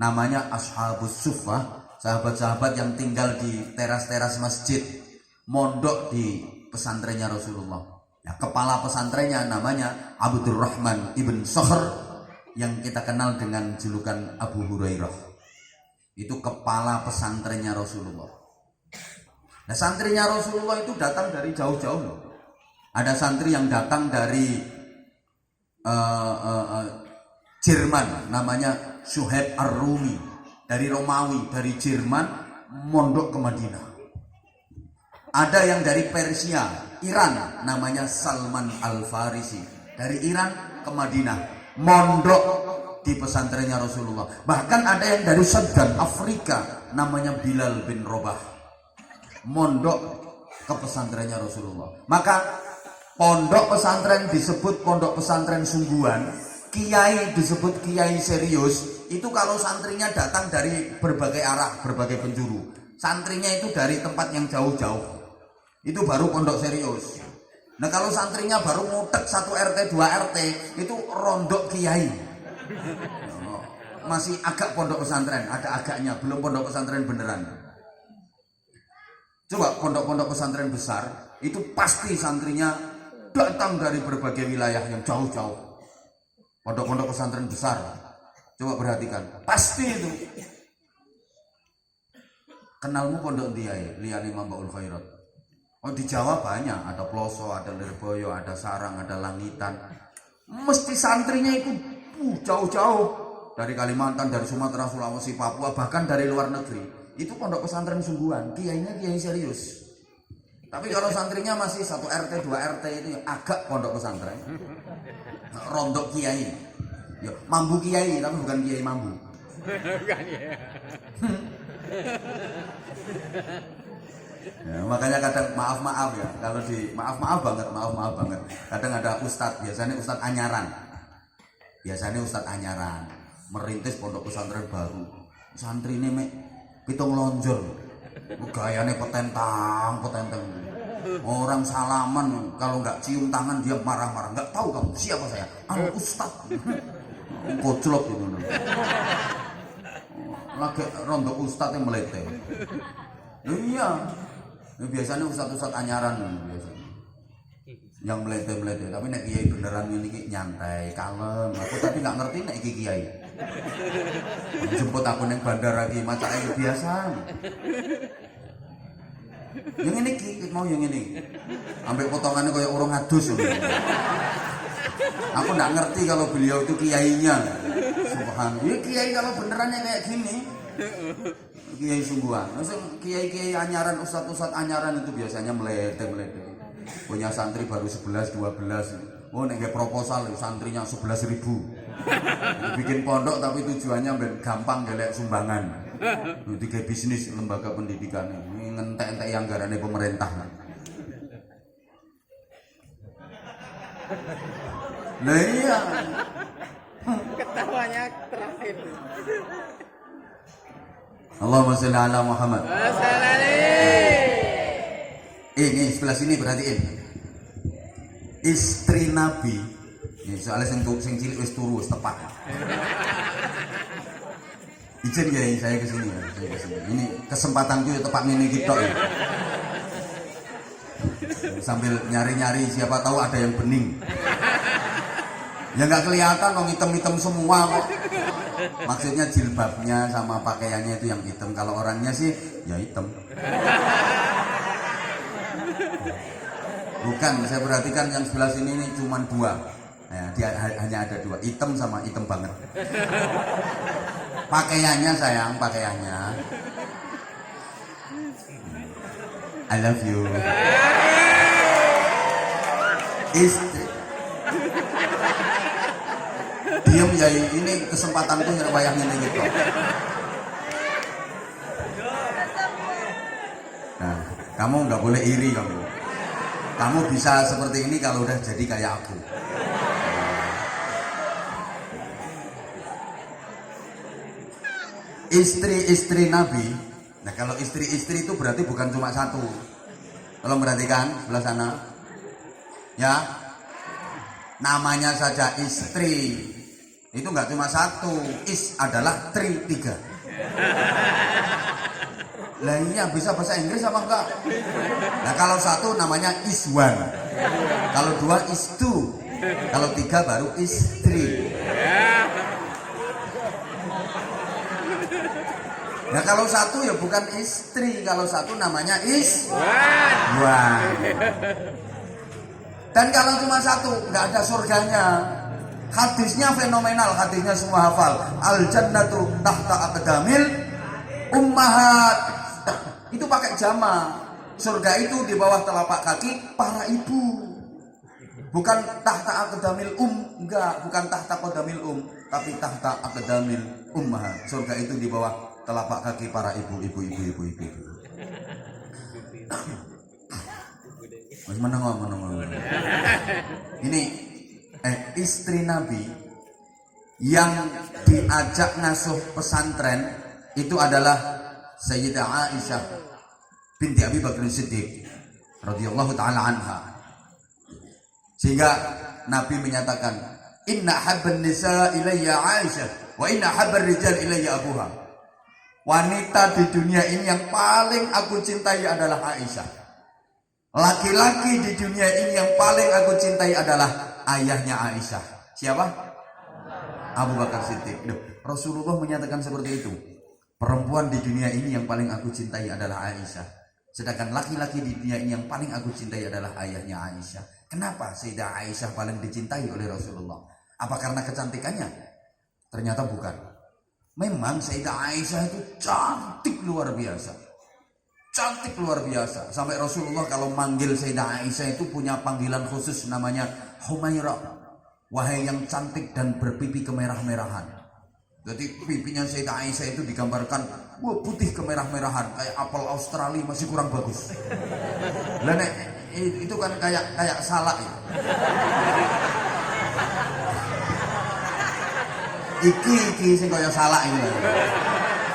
Namanya ashabus suffah, sahabat-sahabat yang tinggal di teras-teras masjid, mondok di pesantrennya Rasulullah. Ya, kepala pesantrennya namanya Abdurrahman ibn Sakhr, yang kita kenal dengan julukan Abu Hurairah. Itu kepala pesantrennya Rasulullah. Nah, santrinya Rasulullah itu datang dari jauh-jauh loh. Ada santri yang datang dari Jerman, namanya Suhaib Ar-Rumi, dari Romawi, dari Jerman mondok ke Madinah. Ada yang dari Persia, Iran, namanya Salman Al-Farisi, dari Iran ke Madinah mondok di pesantrennya Rasulullah. Bahkan ada yang dari Sudan, Afrika, namanya Bilal bin Rabah, mondok ke pesantrennya Rasulullah. Maka pondok pesantren disebut pondok pesantren sungguhan, kiai disebut kiai serius. Itu kalau santrinya datang dari berbagai arah, berbagai penjuru. Santrinya itu dari tempat yang jauh-jauh, itu baru pondok serius. Nah kalau santrinya baru ngutek 1 RT 2 RT, itu rondok kiai. Masih agak pondok pesantren, ada agaknya, belum pondok pesantren beneran. Coba pondok-pondok pesantren besar itu pasti santrinya datang dari berbagai wilayah yang jauh-jauh. Pondok-pondok pesantren besar, coba perhatikan, pasti itu. Kenalmu pondok Diai, liyane Mambaul Khairat. Oh di Jawa banyak, ada Ploso, ada Lirboyo, ada Sarang, ada Langitan. Mesti santrinya itu jauh-jauh dari Kalimantan, dari Sumatera, Sulawesi, Papua, bahkan dari luar negeri. Itu pondok pesantren sungguhan, kiainya kiai serius. Tapi kalau santrinya masih 1 RT, 2 RT itu agak pondok pesantren. Rondok kiai. Ya, mambu kiai tapi bukan kiai mambu. Ya, makanya kadang maaf ya, kalau di maaf banget. Kadang ada ustadz, biasanya ustadz anyaran. Merintis pondok pesantren baru. Santri ini mek pitung lonjor. Gayane petentang. Orang salaman kalau nggak cium tangan dia marah-marah. Nggak tahu kamu siapa saya? Ustadz. Koclok gitu. Lagi rondo ustadz yang melete. Iya. Biasanya ustadz anyaran biasanya. Yang melete. Tapi nek kiai beneran ini nyantai, kalem. Aku tapi nggak ngerti nek kiai. Jemput aku neng bandara ki macake biasa. Yang ini mau yang ini. Ambil potongannya kayak orang adus. Aku nggak ngerti kalau beliau itu kiainya. Subhanallah. Ya kiai kalau benerannya kayak gini. Kiai sungguhan. Maksud kiai anyaran, ustadz anyaran itu biasanya melete. Punya santri baru 11, 12. Oh nek proposal santrinya 11.000. Bikin pondok tapi tujuannya gampang gelek sumbangan. Tiga bisnis lembaga pendidikan ini ngentek-entek yang anggarannya pemerintah. Nah iya. Ketawanya terakhir. Allahumma sholli ala Muhammad. Ini sebelah sini perhatiin. Istri Nabi. Ini soalnya sing cilik wis turu wis tepat. Izin ya saya kesini. Ini kesempatanku ya tepat ini gitu ya. Sambil nyari-nyari siapa tahu ada yang bening. Ya nggak kelihatan dong, hitam-hitam semua kok. Maksudnya jilbabnya sama pakaiannya itu yang hitam. Kalau orangnya sih ya hitam. Bukan, saya perhatikan yang sebelah sini ini cuma 2. Ya, dia hanya ada 2, hitam sama hitam banget. Pakaiannya sayang, pakaiannya. I love you. Istri. Diam ya, ini kesempatanku nyerbayang ini gitu. Nah, kamu nggak boleh iri kamu. Kamu bisa seperti ini kalau udah jadi kayak aku. Istri-istri Nabi. Nah kalau istri-istri itu berarti bukan cuma 1. Kalau perhatikan sebelah sana, ya namanya saja istri itu nggak cuma 1. Is adalah 3. Lah iya bisa bahasa Inggris apa enggak? Nah kalau 1 namanya is 1, kalau 2 is 2, kalau 3 baru istri. Nah kalau 1 ya bukan istri, kalau 1 namanya is 1. Dan kalau cuma 1 nggak ada surganya. Hadisnya fenomenal, hadisnya semua hafal. Al jannatu tahta aqdamil ummahat. Itu pakai jama. Surga itu di bawah telapak kaki para ibu. Bukan tahta aqdamil enggak, bukan tahta qadamil tapi tahta aqdamil ummahat. Surga itu di bawah telapak kaki para ibu. Mas menengok. Ini istri Nabi yang diajak ngasuh pesantren itu adalah Sayyidah Aisyah binti Abi Bakar Siddiq radhiyallahu taala anha. Sehingga Nabi menyatakan, "Inna habban nisa ilayya Aisyah wa inna habbar rijal ilayya abuha." Wanita di dunia ini yang paling aku cintai adalah Aisyah. Laki-laki di dunia ini yang paling aku cintai adalah ayahnya Aisyah. Siapa? Abu Bakar Siddiq. Rasulullah menyatakan seperti itu. Perempuan di dunia ini yang paling aku cintai adalah Aisyah. Sedangkan laki-laki di dunia ini yang paling aku cintai adalah ayahnya Aisyah. Kenapa Sayyidah Aisyah paling dicintai oleh Rasulullah? Apa karena kecantikannya? Ternyata bukan. Memang Sayyidah Aisyah itu cantik luar biasa. Cantik luar biasa. Sampai Rasulullah kalau manggil Sayyidah Aisyah itu punya panggilan khusus namanya Humairah. Wahai yang cantik dan berpipi kemerah-merahan. Jadi pipinya Sayyidah Aisyah itu digambarkan putih kemerah-merahan kayak apel Australia, masih kurang bagus. Lah nek itu kan kayak salak ya. Iki sing kaya salak iki lho.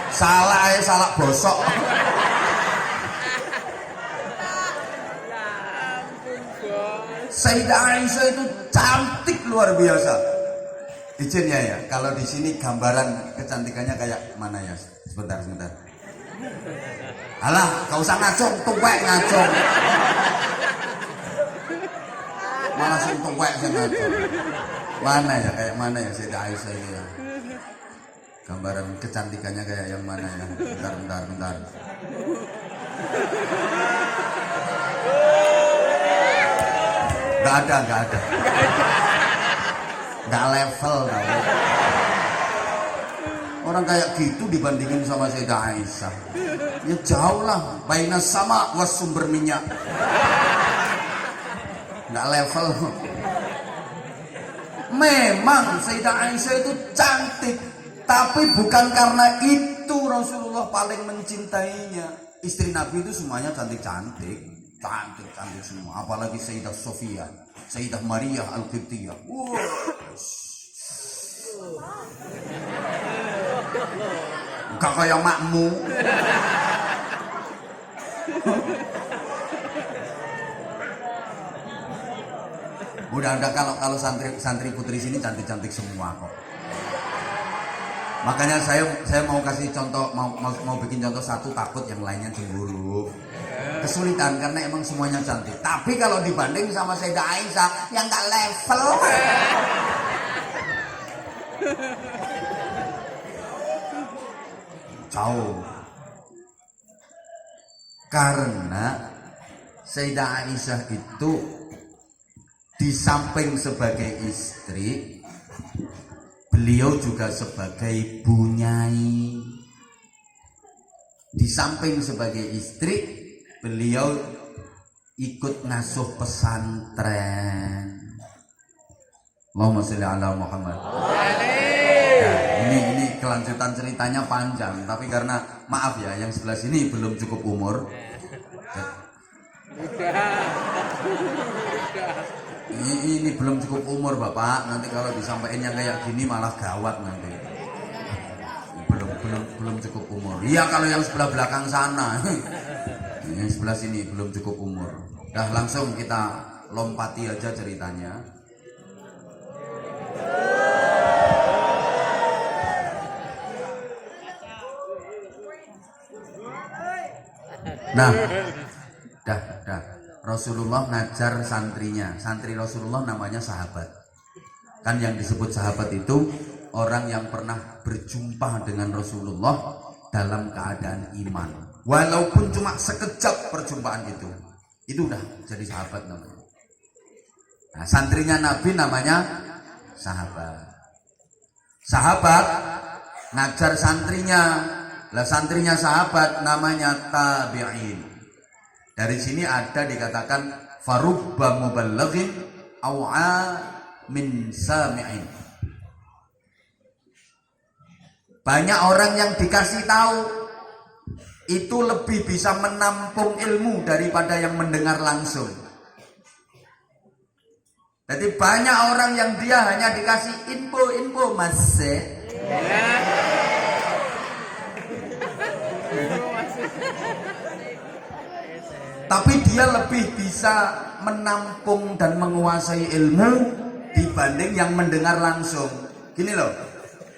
Salak ae salak bosok. Sayyidah Aisyah itu cantik luar biasa. Izin ya, kalau di sini gambaran kecantikannya kayak mana ya? Sebentar. Alah, gak usah ngacung, tuwek ngacung. Malah sing tuwek sing ngacung. Mana ya, kayak mana ya Sayyidah Aisyah ini ya? Gambaran kecantikannya kayak yang mana ya? Bentar. Gak ada. Gak level tau. Orang kayak gitu dibandingin sama Sayyidah Aisyah. Ya jauh lah, baina sama was sumber minyak. Gak level. Memang Sayyidah Aisyah itu cantik, tapi bukan karena itu Rasulullah paling mencintainya. Istri Nabi itu semuanya cantik semua. Apalagi Sayyidah Sofia, Sayyidah Maria Al-Qibtiyah. Gak kayak makmu. Udah ada kalau santri putri sini cantik semua kok. Makanya saya mau kasih contoh, mau bikin contoh satu, takut yang lainnya cemburu. Kesulitan karena emang semuanya cantik. Tapi kalau dibanding sama Sayyidah Aisyah yang gak level. Jauh. Karena Sayyidah Aisyah itu di samping sebagai istri, beliau juga sebagai bunyai. Di samping sebagai istri, beliau ikut ngasuh pesantren. Allahumma sholli ala Muhammad. Nah, ini kelanjutan ceritanya panjang, tapi karena maaf ya, yang sebelah sini belum cukup umur. Ini belum cukup umur Bapak, nanti kalau disampaikan yang kayak gini malah gawat nanti. Belum cukup umur. Iya kalau yang sebelah belakang sana. Yang sebelah sini belum cukup umur. Dah langsung kita lompati aja ceritanya. Nah, dah. Rasulullah ngajar santrinya. Santri Rasulullah namanya sahabat. Kan yang disebut sahabat itu orang yang pernah berjumpa dengan Rasulullah dalam keadaan iman. Walaupun cuma sekejap perjumpaan itu udah jadi sahabat namanya. Nah, santrinya Nabi namanya sahabat. Sahabat ngajar santrinya. Lah santrinya sahabat namanya tabi'in. Dari sini ada dikatakan farubba muballighin aw'a min sami'in. Banyak orang yang dikasih tahu itu lebih bisa menampung ilmu daripada yang mendengar langsung. Jadi banyak orang yang dia hanya dikasih info masih. Tapi dia lebih bisa menampung dan menguasai ilmu dibanding yang mendengar langsung. Gini loh,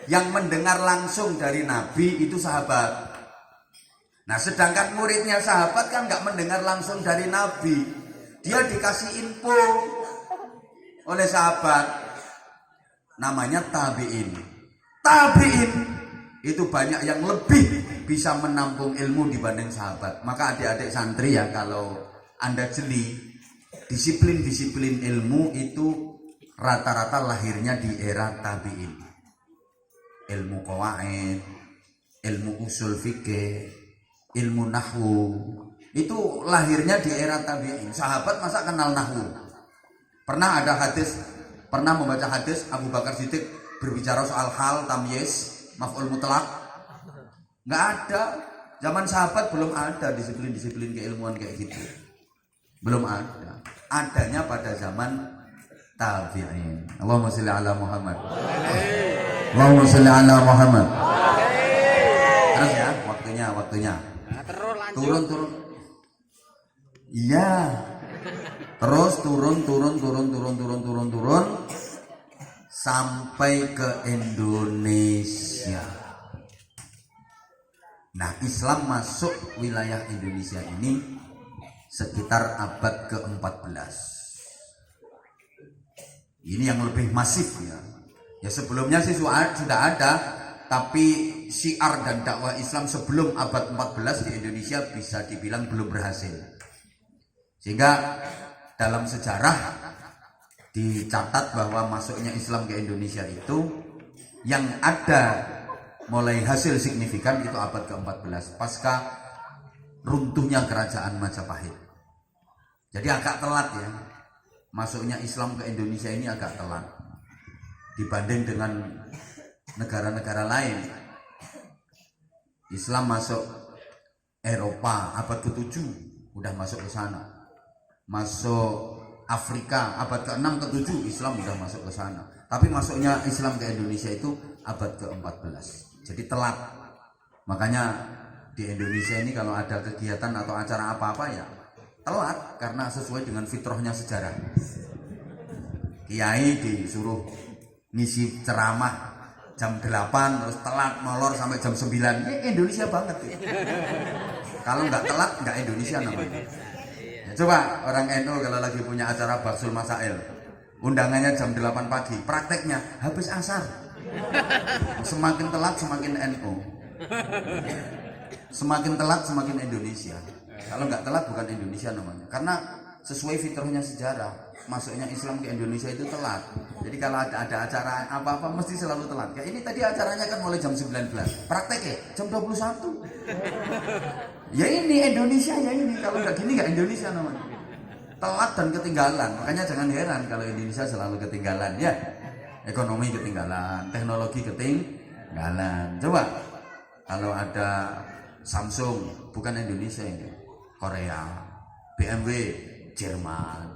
yang mendengar langsung dari Nabi itu sahabat. Nah, sedangkan muridnya sahabat kan nggak mendengar langsung dari Nabi. Dia dikasih info oleh sahabat. Namanya tabi'in. Tabi'in itu banyak yang lebih bisa menampung ilmu dibanding sahabat. Maka adik-adik santri ya, kalau Anda jeli, disiplin-disiplin ilmu itu rata-rata lahirnya di era tabi'in. Ilmu qawaid, ilmu usul fikih, ilmu nahwu, itu lahirnya di era tabi'in. Sahabat masa kenal nahwu? Pernah ada hadis, pernah membaca hadis Abu Bakar Siddiq berbicara soal hal, tamyiz, maf'ul mutlaq? Nggak ada. Zaman sahabat belum ada disiplin-disiplin keilmuan kayak gitu. Belum ada. Adanya pada zaman tabi'in. Allahumma sholli ala Muhammad. Allahumma sholli ala Muhammad. Terus ya, waktunya. Turun. Iya. Terus turun sampai ke Indonesia. Nah, Islam masuk wilayah Indonesia ini sekitar abad ke-14. Ini yang lebih masif ya. Ya sebelumnya sih sudah ada, tapi syiar dan dakwah Islam sebelum abad 14 di Indonesia bisa dibilang belum berhasil. Sehingga dalam sejarah dicatat bahwa masuknya Islam ke Indonesia itu yang ada mulai hasil signifikan itu abad ke-14 pasca runtuhnya kerajaan Majapahit. Jadi agak telat ya. Masuknya Islam ke Indonesia ini agak telat dibanding dengan negara-negara lain. Islam masuk Eropa abad ke-7 udah masuk ke sana. Masuk Afrika abad ke-6 ke-7 Islam udah masuk ke sana. Tapi masuknya Islam ke Indonesia itu abad ke-14. Jadi telat. Makanya di Indonesia ini kalau ada kegiatan atau acara apa-apa ya telat karena sesuai dengan fitrahnya sejarah. Kiai disuruh ngisi ceramah jam 8 terus telat molor sampai jam 9. Ya Indonesia banget ya. Kalau nggak telat nggak Indonesia namanya. Ya, coba orang NU kalau lagi punya acara Baksul Masail, undangannya jam 8 pagi, prakteknya habis asar. Semakin telat semakin NU. Semakin telat semakin Indonesia. Kalau nggak telat bukan Indonesia namanya. Karena sesuai fitrahnya sejarah, masuknya Islam ke Indonesia itu telat. Jadi kalau ada acara apa-apa mesti selalu telat. Kayak ini tadi acaranya kan mulai jam 19. Prakteknya jam 21. Ya ini Indonesia ya ini. Kalau nggak gini nggak Indonesia namanya. Telat dan ketinggalan. Makanya jangan heran kalau Indonesia selalu ketinggalan ya. Ekonomi ketinggalan, teknologi ketinggalan. Coba kalau ada Samsung bukan Indonesia ini, Korea, BMW Jerman,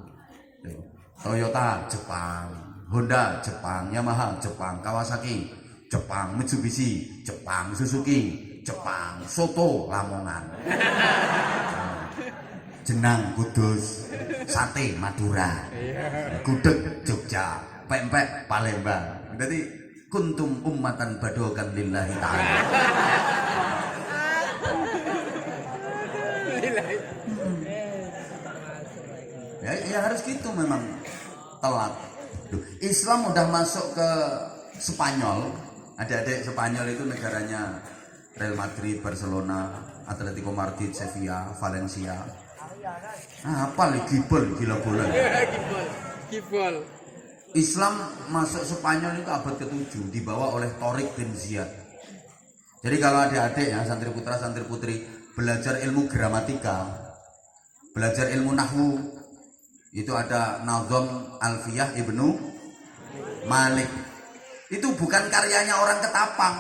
Toyota Jepang, Honda Jepang, Yamaha Jepang, Kawasaki Jepang, Mitsubishi Jepang, Suzuki Jepang, Soto Lamongan, Jenang Kudus, Sate Madura, Gudeg Jogja, Pempek Palembang. Jadi kuntum ummatan badokan lillahi ta'ala. Ya harus gitu memang telat. Islam udah masuk ke Spanyol. Adik-adik Spanyol itu negaranya Real Madrid, Barcelona, Atletico Madrid, Sevilla, Valencia. Apa lagi gila bola. Gibol. Islam masuk Spanyol itu abad ke-7 dibawa oleh Torik bin Ziyad. Jadi kalau adik-adik ya santri putra santri putri belajar ilmu gramatika, belajar ilmu nahwu, itu ada Nazm Alfiyah Ibnu Malik. Itu bukan karyanya orang Ketapang.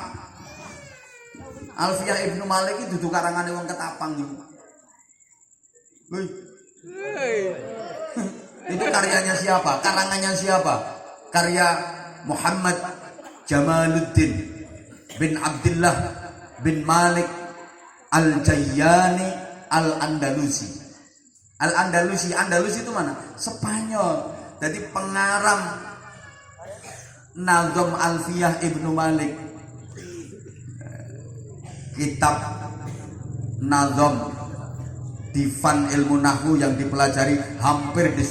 Alfiyah Ibnu Malik itu karangan orang Ketapang itu. Itu karyanya siapa? Karangannya siapa? Karya Muhammad Jamaluddin bin Abdullah bin Malik Al-Jayyani Al-Andalusi. Al-Andalusi, Andalusi itu mana? Spanyol. Jadi pengarang Nazm Alfiyah Ibnu Malik, kitab nazam divan ilmu nahwu yang dipelajari hampir di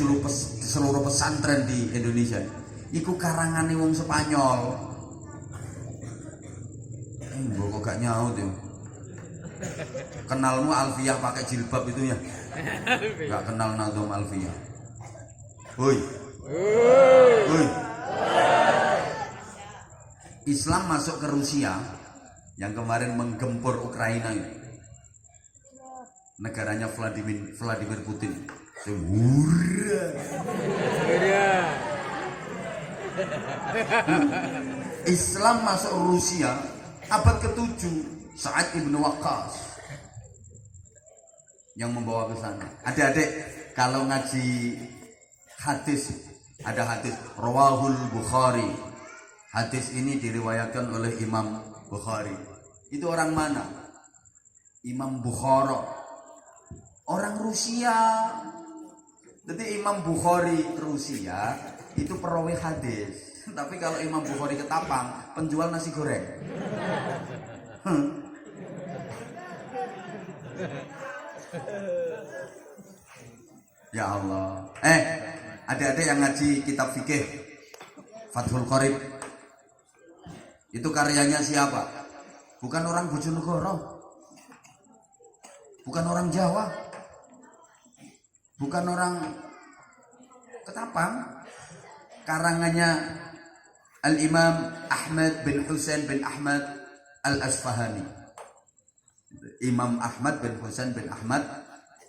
seluruh pesantren di Indonesia. Iku karangane wong Spanyol. Kok gak nyaut ya? Kenalmu Alfiyah pakai jilbab itu ya? Gak kenal nazam Alfiyah. Woi. Woi. Islam masuk ke Rusia yang kemarin menggempur Ukraina itu. Negaranya Vladimir Putin. Islam masuk Rusia abad ke-7, Sa'ad ibn Waqqas yang membawa ke sana. Adik-adik kalau ngaji hadis, ada hadis Rawahul Bukhari. Hadis ini diriwayatkan oleh Imam Bukhari. Itu orang mana? Imam Bukhara. Orang Rusia. Jadi Imam Bukhari Rusia itu perawi hadis. Tapi kalau Imam Bukhari Ketapang, penjual nasi goreng. Ya Allah. Adik-adik yang ngaji kitab fikih Fathul Qorib, itu karyanya siapa? Bukan orang Bojonegoro, bukan orang Jawa, bukan orang Ketapang. Karangannya Al-Imam Ahmad bin Husain bin Ahmad Al-Asfahani. Imam Ahmad bin Husain bin Ahmad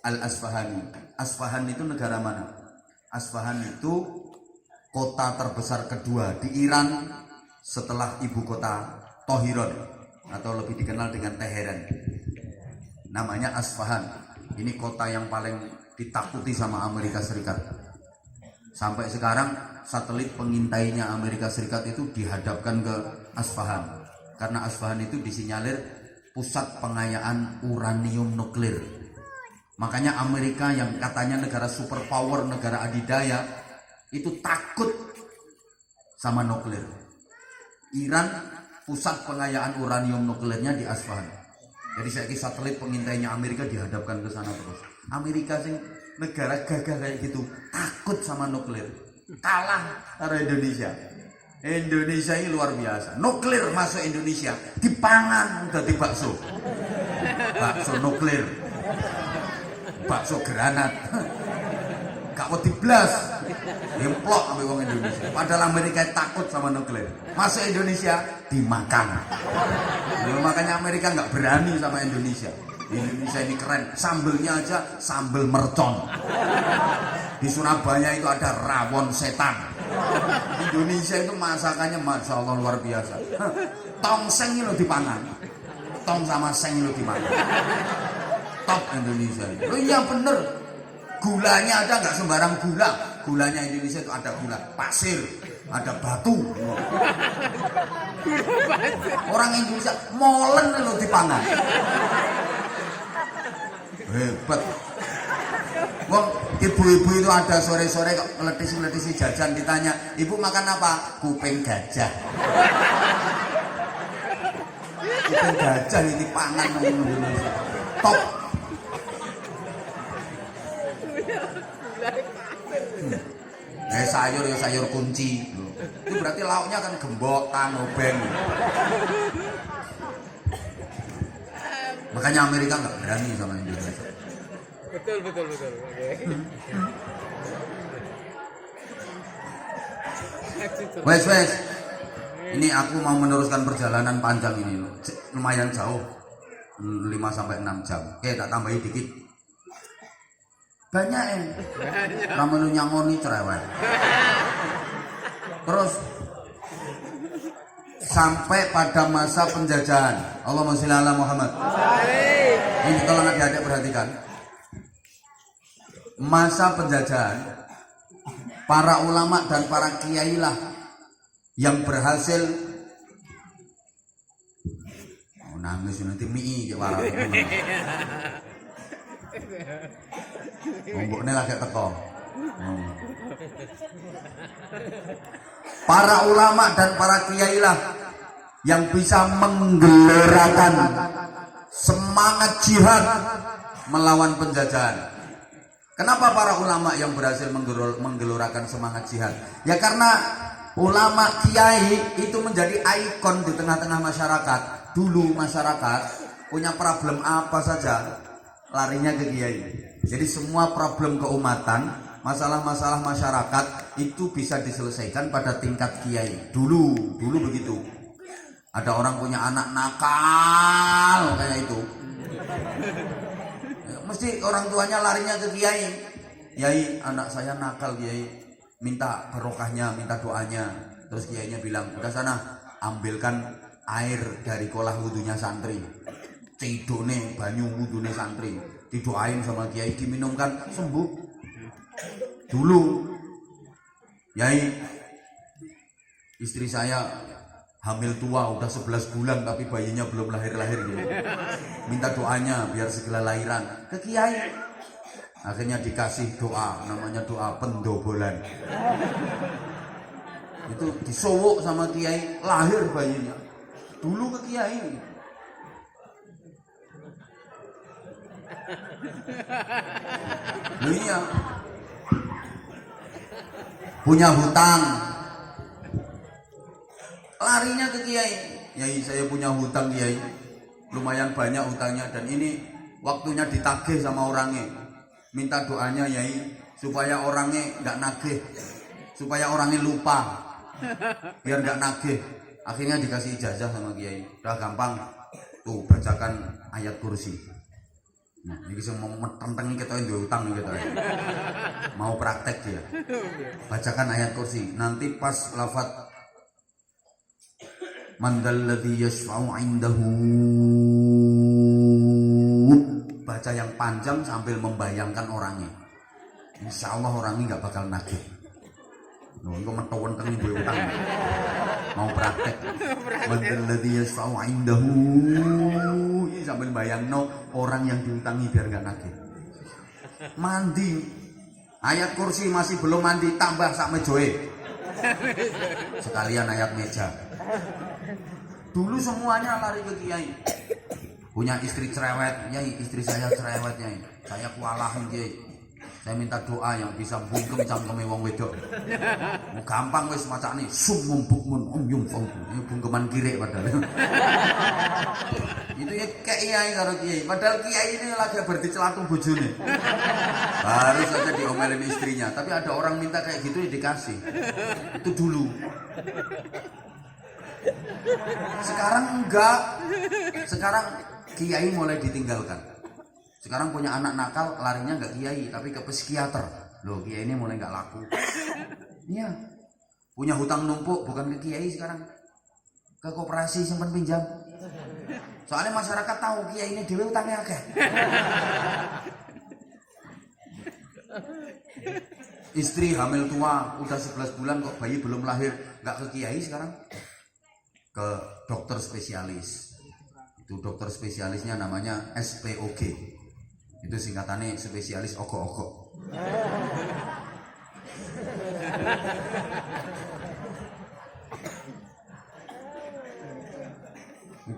Al-Asfahani. Asfahan itu negara mana? Asfahan itu kota terbesar kedua di Iran setelah ibu kota Tohiron, atau lebih dikenal dengan Teheran. Namanya Asfahan. Ini kota yang paling ditakuti sama Amerika Serikat. Sampai sekarang satelit pengintainya Amerika Serikat itu dihadapkan ke Asfahan, karena Asfahan itu disinyalir pusat pengayaan uranium nuklir. Makanya Amerika yang katanya negara superpower, negara adidaya, itu takut sama nuklir. Iran pusat pengayaan uranium nuklirnya di Asfahan. Jadi saya kira satelit pengintainya Amerika dihadapkan ke sana terus. Amerika sih negara gagah kayak gitu, takut sama nuklir. Kalah dari Indonesia. Indonesia ini luar biasa. Nuklir masuk Indonesia, dipangan udah di bakso. Bakso nuklir. Bakso granat. Gak mau diblas. Implok sampai wong Indonesia. Padahal Amerika takut sama nuklir. Masuk Indonesia dimakan. Makanya Amerika nggak berani sama Indonesia. Indonesia ini keren. Sambelnya aja sambel mercon. Di Surabaya itu ada rawon setan. Indonesia itu masakannya masya Allah luar biasa. Tongseng ini lo dipangan. Tong sama seng lo dimakan. Top Indonesia. Lo iya bener. Gulanya aja nggak sembarang gula. Gulanya Indonesia itu ada gula pasir, ada batu. Orang Indonesia molen lo dipangan. Hebat. Wong ibu-ibu itu ada sore-sore kok meletisi jajan, ditanya, "Ibu makan apa?" Kuping gajah. Kuping gajah ini pangan Indonesia. Top. Sayur ya sayur kunci. Itu berarti lauknya kan gembok, obeng. Makanya Amerika nggak berani sama Indonesia. Betul. Oke. Wes. Ini aku mau meneruskan perjalanan panjang ini. Lumayan jauh. 5-6 jam. Oke, tak tambahin dikit. Banyak ramenu nyangoni cerewet. Terus sampai pada masa penjajahan. Allahumma sholli ala Muhammad. Ini tolong adik-adik perhatikan. Masa penjajahan, para ulama dan para kiai lah yang berhasil nangis nanti mie kayak warna. Mbokne lagi teko. Para ulama dan para kiai lah yang bisa menggelerakan semangat jihad melawan penjajahan. Kenapa para ulama yang berhasil menggelorakan semangat jihad? Ya karena ulama kiai itu menjadi ikon di tengah-tengah masyarakat. Dulu masyarakat punya problem apa saja, larinya ke kiai. Jadi semua problem keumatan, masalah-masalah masyarakat itu bisa diselesaikan pada tingkat kiai. Dulu begitu. Ada orang punya anak nakal kayak itu, mesti orang tuanya larinya ke kiai. Kiai, anak saya nakal kiai, minta barokahnya, minta doanya. Terus kiainya bilang, udah sana ambilkan air dari kolah wudunya santri, cidone banyu wudune santri, didoain sama kiai, diminumkan, sembuh. Dulu kiai, istri saya hamil tua udah 11 bulan tapi bayinya belum lahir-lahir gitu. Minta doanya biar segera lahiran ke kiai. Akhirnya dikasih doa, namanya doa pendobolan. Itu disowok sama kiai, lahir bayinya. Dulu ke kiai. Loh iya. Punya hutang, larinya ke kiai. Kiai, saya punya hutang kiai, lumayan banyak hutangnya dan ini waktunya ditagih sama orangnya. Minta doanya yai supaya orangnya nggak nagih, supaya orangnya lupa, biar nggak nagih. Akhirnya dikasih ijazah sama kiai. Udah gampang, tuh bacakan ayat kursi. Nah, ini mau mententengi kita yang utang gitu. Mau praktek dia, bacakan ayat kursi. Nanti pas lafaz man dzalladzi yashfa'u 'indahu, baca yang panjang sambil membayangkan orangnya. Insya Allah orangnya nggak bakal nagih. Loh, itu menteng-menteng gue utang. Mau praktek. Man dzalladzi yashfa'u 'indahu, sambil bayangno orang yang diutangi biar nggak nagih. Mandi, ayat kursi masih belum mandi, tambah sak mejoe. Sekalian ayat meja. Dulu semuanya lari ke kiai. Punya istri cerewet, nyai, istri saya cerewet nyai. Saya kualahin kiai. Saya minta doa yang bisa bungkem cangkeme wong wedok. Gampang wis macane sumum bukmun yum fong. Ini bungkeman kirek padahal. Itu ya kiai karo kiai. Padahal kiai ini lagi berdicelatu bojone. Baru saja diomelin istrinya, tapi ada orang minta kayak gitu ya dikasih. Itu dulu. Sekarang enggak. Sekarang kiai mulai ditinggalkan. Sekarang punya anak nakal, larinya enggak kiai tapi ke psikiater. Loh, kiai ini mulai enggak laku. Iya. Punya hutang numpuk bukan ke kiai sekarang, ke koperasi simpan pinjam. Soalnya masyarakat tahu kiai ini dhewe utangnya akeh. Istri hamil tua udah 11 bulan kok bayi belum lahir, enggak ke kiai sekarang, ke dokter spesialis. Itu dokter spesialisnya namanya SPOG. Itu singkatannya spesialis ogok-ogok.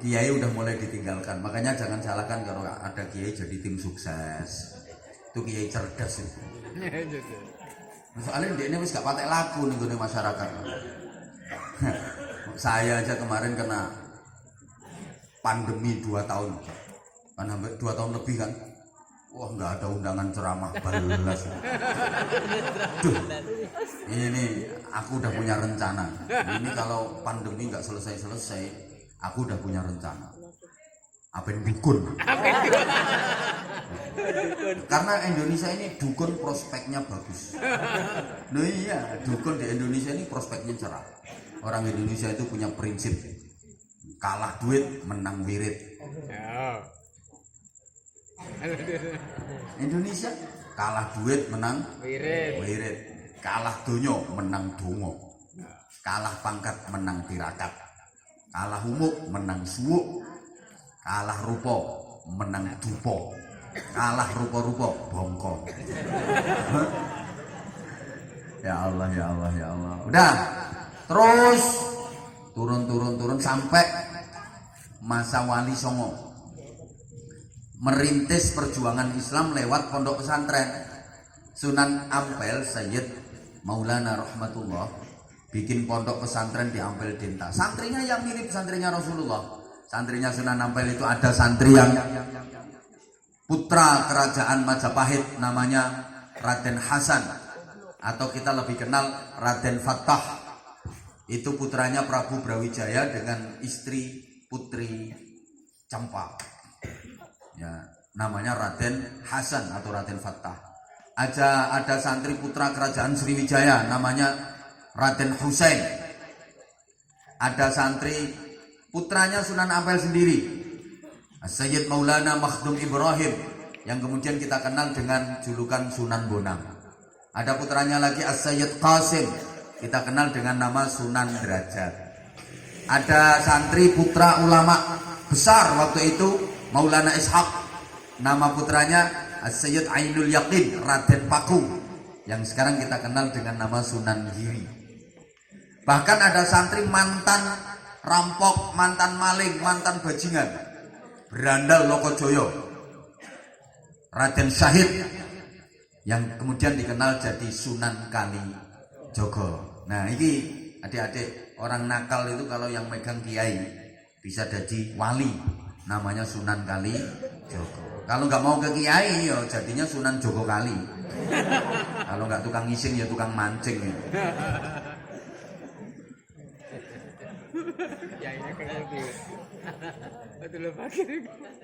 Kiai udah mulai ditinggalkan. Makanya jangan salahkan kalau ada kiai jadi tim sukses. Itu kiai cerdas itu. Soalnya dia ini wis gak patek laku nih di masyarakat. Saya aja kemarin kena pandemi 2 tahun, kan hampir 2 tahun lebih kan. Wah, nggak ada undangan ceramah balas. Duh, ini aku udah punya rencana. Ini kalau pandemi nggak selesai, aku udah punya rencana. Apa yang dukun? Karena Indonesia ini dukun prospeknya bagus. Nah iya, dukun di Indonesia ini prospeknya cerah. Orang Indonesia itu punya prinsip, kalah duit menang wirid. Indonesia kalah duit menang wirid, kalah donyo menang dongo, kalah pangkat menang tirakat, kalah umuk menang suwuk, kalah rupo menang dupo, kalah rupo-rupo bongko. Ya Allah, ya Allah, ya Allah. Udah, terus turun sampai masa Wali Songo. merintis perjuangan Islam lewat pondok pesantren. Sunan Ampel Sayyid Maulana Rahmatullah bikin pondok pesantren di Ampel Denta. Santrinya yang mirip santrinya Rasulullah. Santrinya Sunan Ampel itu ada santri yang putra kerajaan Majapahit, namanya Raden Hasan, atau kita lebih kenal Raden Fattah. Itu putranya Prabu Brawijaya dengan istri Putri Campa. Ya, namanya Raden Hasan atau Raden Fattah. Ada santri putra kerajaan Sriwijaya, namanya Raden Husain. Ada santri putranya Sunan Ampel sendiri, Sayyid Maulana Makhdum Ibrahim, yang kemudian kita kenal dengan julukan Sunan Bonang. Ada putranya lagi Sayyid Qasim, kita kenal dengan nama Sunan Derajat. Ada santri putra ulama besar waktu itu, Maulana Ishaq, nama putranya Sayyid Ainul Yaqin Raden Paku, yang sekarang kita kenal dengan nama Sunan Giri. Bahkan ada santri mantan rampok, mantan maling, mantan bajingan, berandal Lokojoyo, Raden Syahid, yang kemudian dikenal jadi Sunan Kalijogo. Nah, ini adik-adik, orang nakal itu kalau yang megang kiai bisa jadi wali, namanya Sunan Kalijogo. Kalau nggak mau ke kiai, ya jadinya Sunan Jogo Kali. Kalau nggak tukang ngising, ya tukang mancing.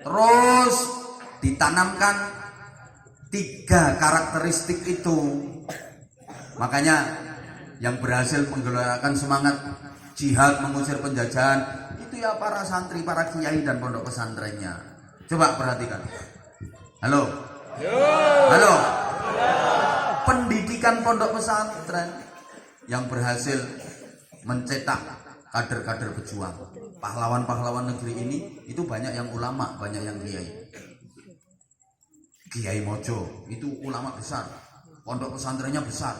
Terus ditanamkan 3 karakteristik itu. Makanya yang berhasil menggelorakan semangat jihad mengusir penjajahan itu ya para santri, para kiai dan pondok pesantrennya. Coba perhatikan. Halo. Halo. Pendidikan pondok pesantren yang berhasil mencetak kader-kader pejuang, pahlawan-pahlawan negeri ini, itu banyak yang ulama, banyak yang kiai. Kiai Mojo itu ulama besar, pondok pesantrennya besar.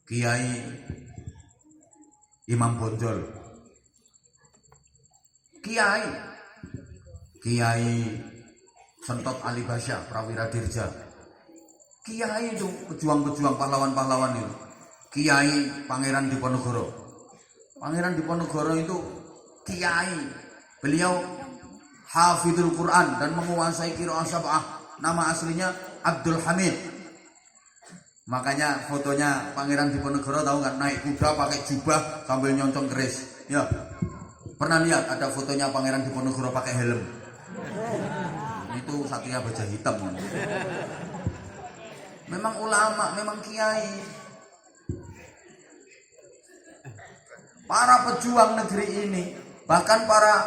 Kiai Imam Bonjol, Kiai Sentot Ali Basya, Prawira Dirja, kiai itu pejuang-pejuang, pahlawan-pahlawan itu. Kiai Pangeran Diponegoro. Pangeran Diponegoro itu kiai. Beliau hafidul Quran dan menguasai qiraah sab'ah. Nama aslinya Abdul Hamid. Makanya fotonya Pangeran Diponegoro tahu nggak, naik kuda pakai jubah sambil nyoncong keris. Ya. Pernah lihat ada fotonya Pangeran Diponegoro pakai helm? Itu Satria Baja Hitam. Memang ulama, memang kiai. Para pejuang negeri ini, bahkan para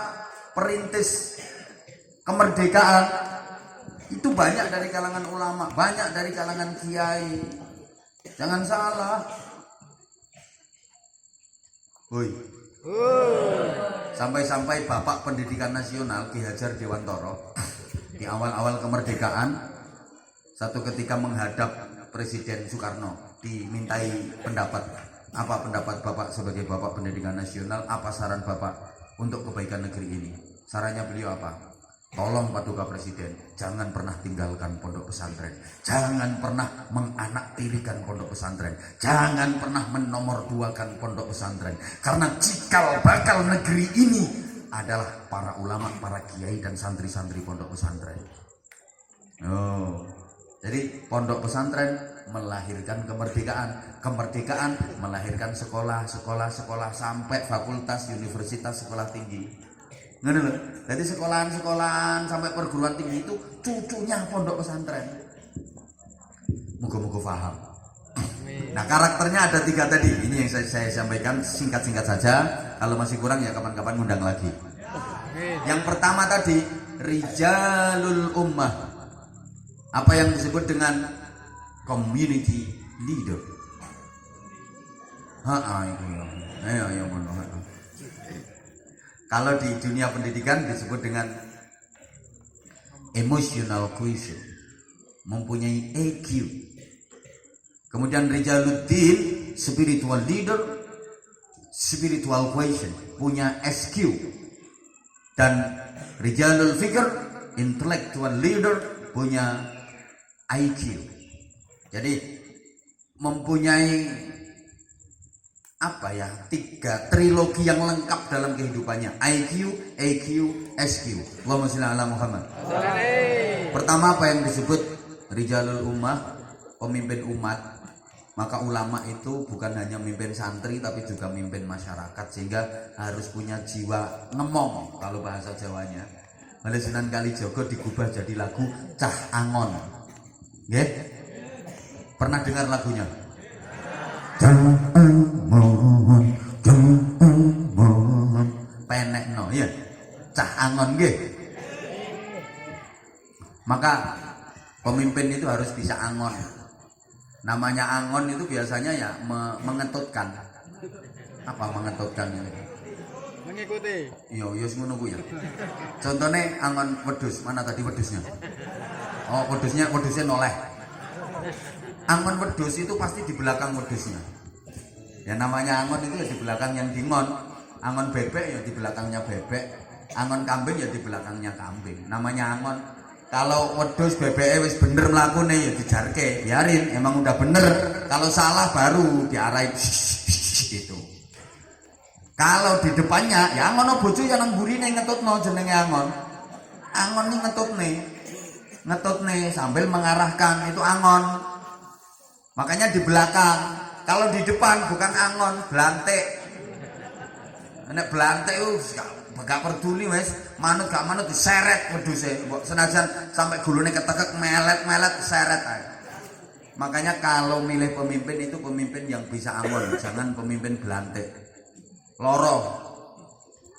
perintis kemerdekaan, itu banyak dari kalangan ulama, banyak dari kalangan kiai. Jangan salah. Woi. Sampai-sampai Bapak Pendidikan Nasional Ki Hajar Dewantoro di awal-awal kemerdekaan, satu ketika menghadap Presiden Soekarno, dimintai pendapat. Apa pendapat Bapak sebagai Bapak Pendidikan Nasional? Apa saran Bapak untuk kebaikan negeri ini? Sarannya beliau apa? Tolong Paduka Presiden, jangan pernah tinggalkan pondok pesantren, jangan pernah menganaktirikan pondok pesantren, jangan pernah menomorduakan pondok pesantren, karena cikal bakal negeri ini adalah para ulama, para kiai dan santri-santri pondok pesantren. Oh, jadi pondok pesantren melahirkan kemerdekaan, kemerdekaan melahirkan sekolah sampai fakultas, universitas, sekolah tinggi. Nggak dulu. Jadi sekolahan sampai perguruan tinggi itu cucunya pondok pesantren. Moga-moga paham. Nah, karakternya ada 3 tadi. Ini yang saya sampaikan singkat-singkat saja. Kalau masih kurang ya kapan-kapan ngundang lagi. Yang pertama tadi, Rijalul Ummah. Apa yang disebut dengan community leader. Itu ya. Kalau di dunia pendidikan disebut dengan emotional quotient, mempunyai EQ. Kemudian Rijaluddin, spiritual leader, spiritual quotient, punya SQ. Dan Rijalul Fikr, intellectual leader punya IQ. Jadi mempunyai apa ya, 3 trilogi yang lengkap dalam kehidupannya: IQ, EQ, SQ. Allahumma sholli ala Muhammad. Pertama apa yang disebut rijalul ummah, pemimpin umat. Maka ulama itu bukan hanya mimpin santri tapi juga mimpin masyarakat, sehingga harus punya jiwa ngemong kalau bahasa Jawanya. Oleh Sunan Kalijaga digubah jadi lagu Cah Angon. Nggih? Pernah dengar lagunya? Penekno ya, Cah Angon nggih. Maka pemimpin itu harus bisa angon. Namanya angon itu biasanya ya mengetutkan. Apa mengetutkan ini? Mengikuti. Iya, wis ngono ku ya. Contohnya angon wedhus, mana tadi wedhusnya? Oh, wedhusnya noleh. Angon wedhus itu pasti di belakang wedhusnya. Ya namanya angon itu ya di belakang yang dingon. Angon bebek ya di belakangnya bebek. Angon kambing ya di belakangnya kambing. Namanya angon. Kalau wedhus bebeknya wis bener mlakune ya dijarke, biarin, emang udah bener. Kalau salah baru diarahin gitu. Kalau di depannya ya ngono bojo ya nang burine ngetutno jenenge angon. Angon ini ngetutne sambil mengarahkan, itu angon. Makanya di belakang. Kalau di depan bukan angon, blantik. Nek blantik gak peduli wes, manut gak manut diseret wedhuse. Senajan sampai gulune ketekek melet seret aja. Makanya kalau milih pemimpin itu pemimpin yang bisa angon, jangan pemimpin blantik. Loro.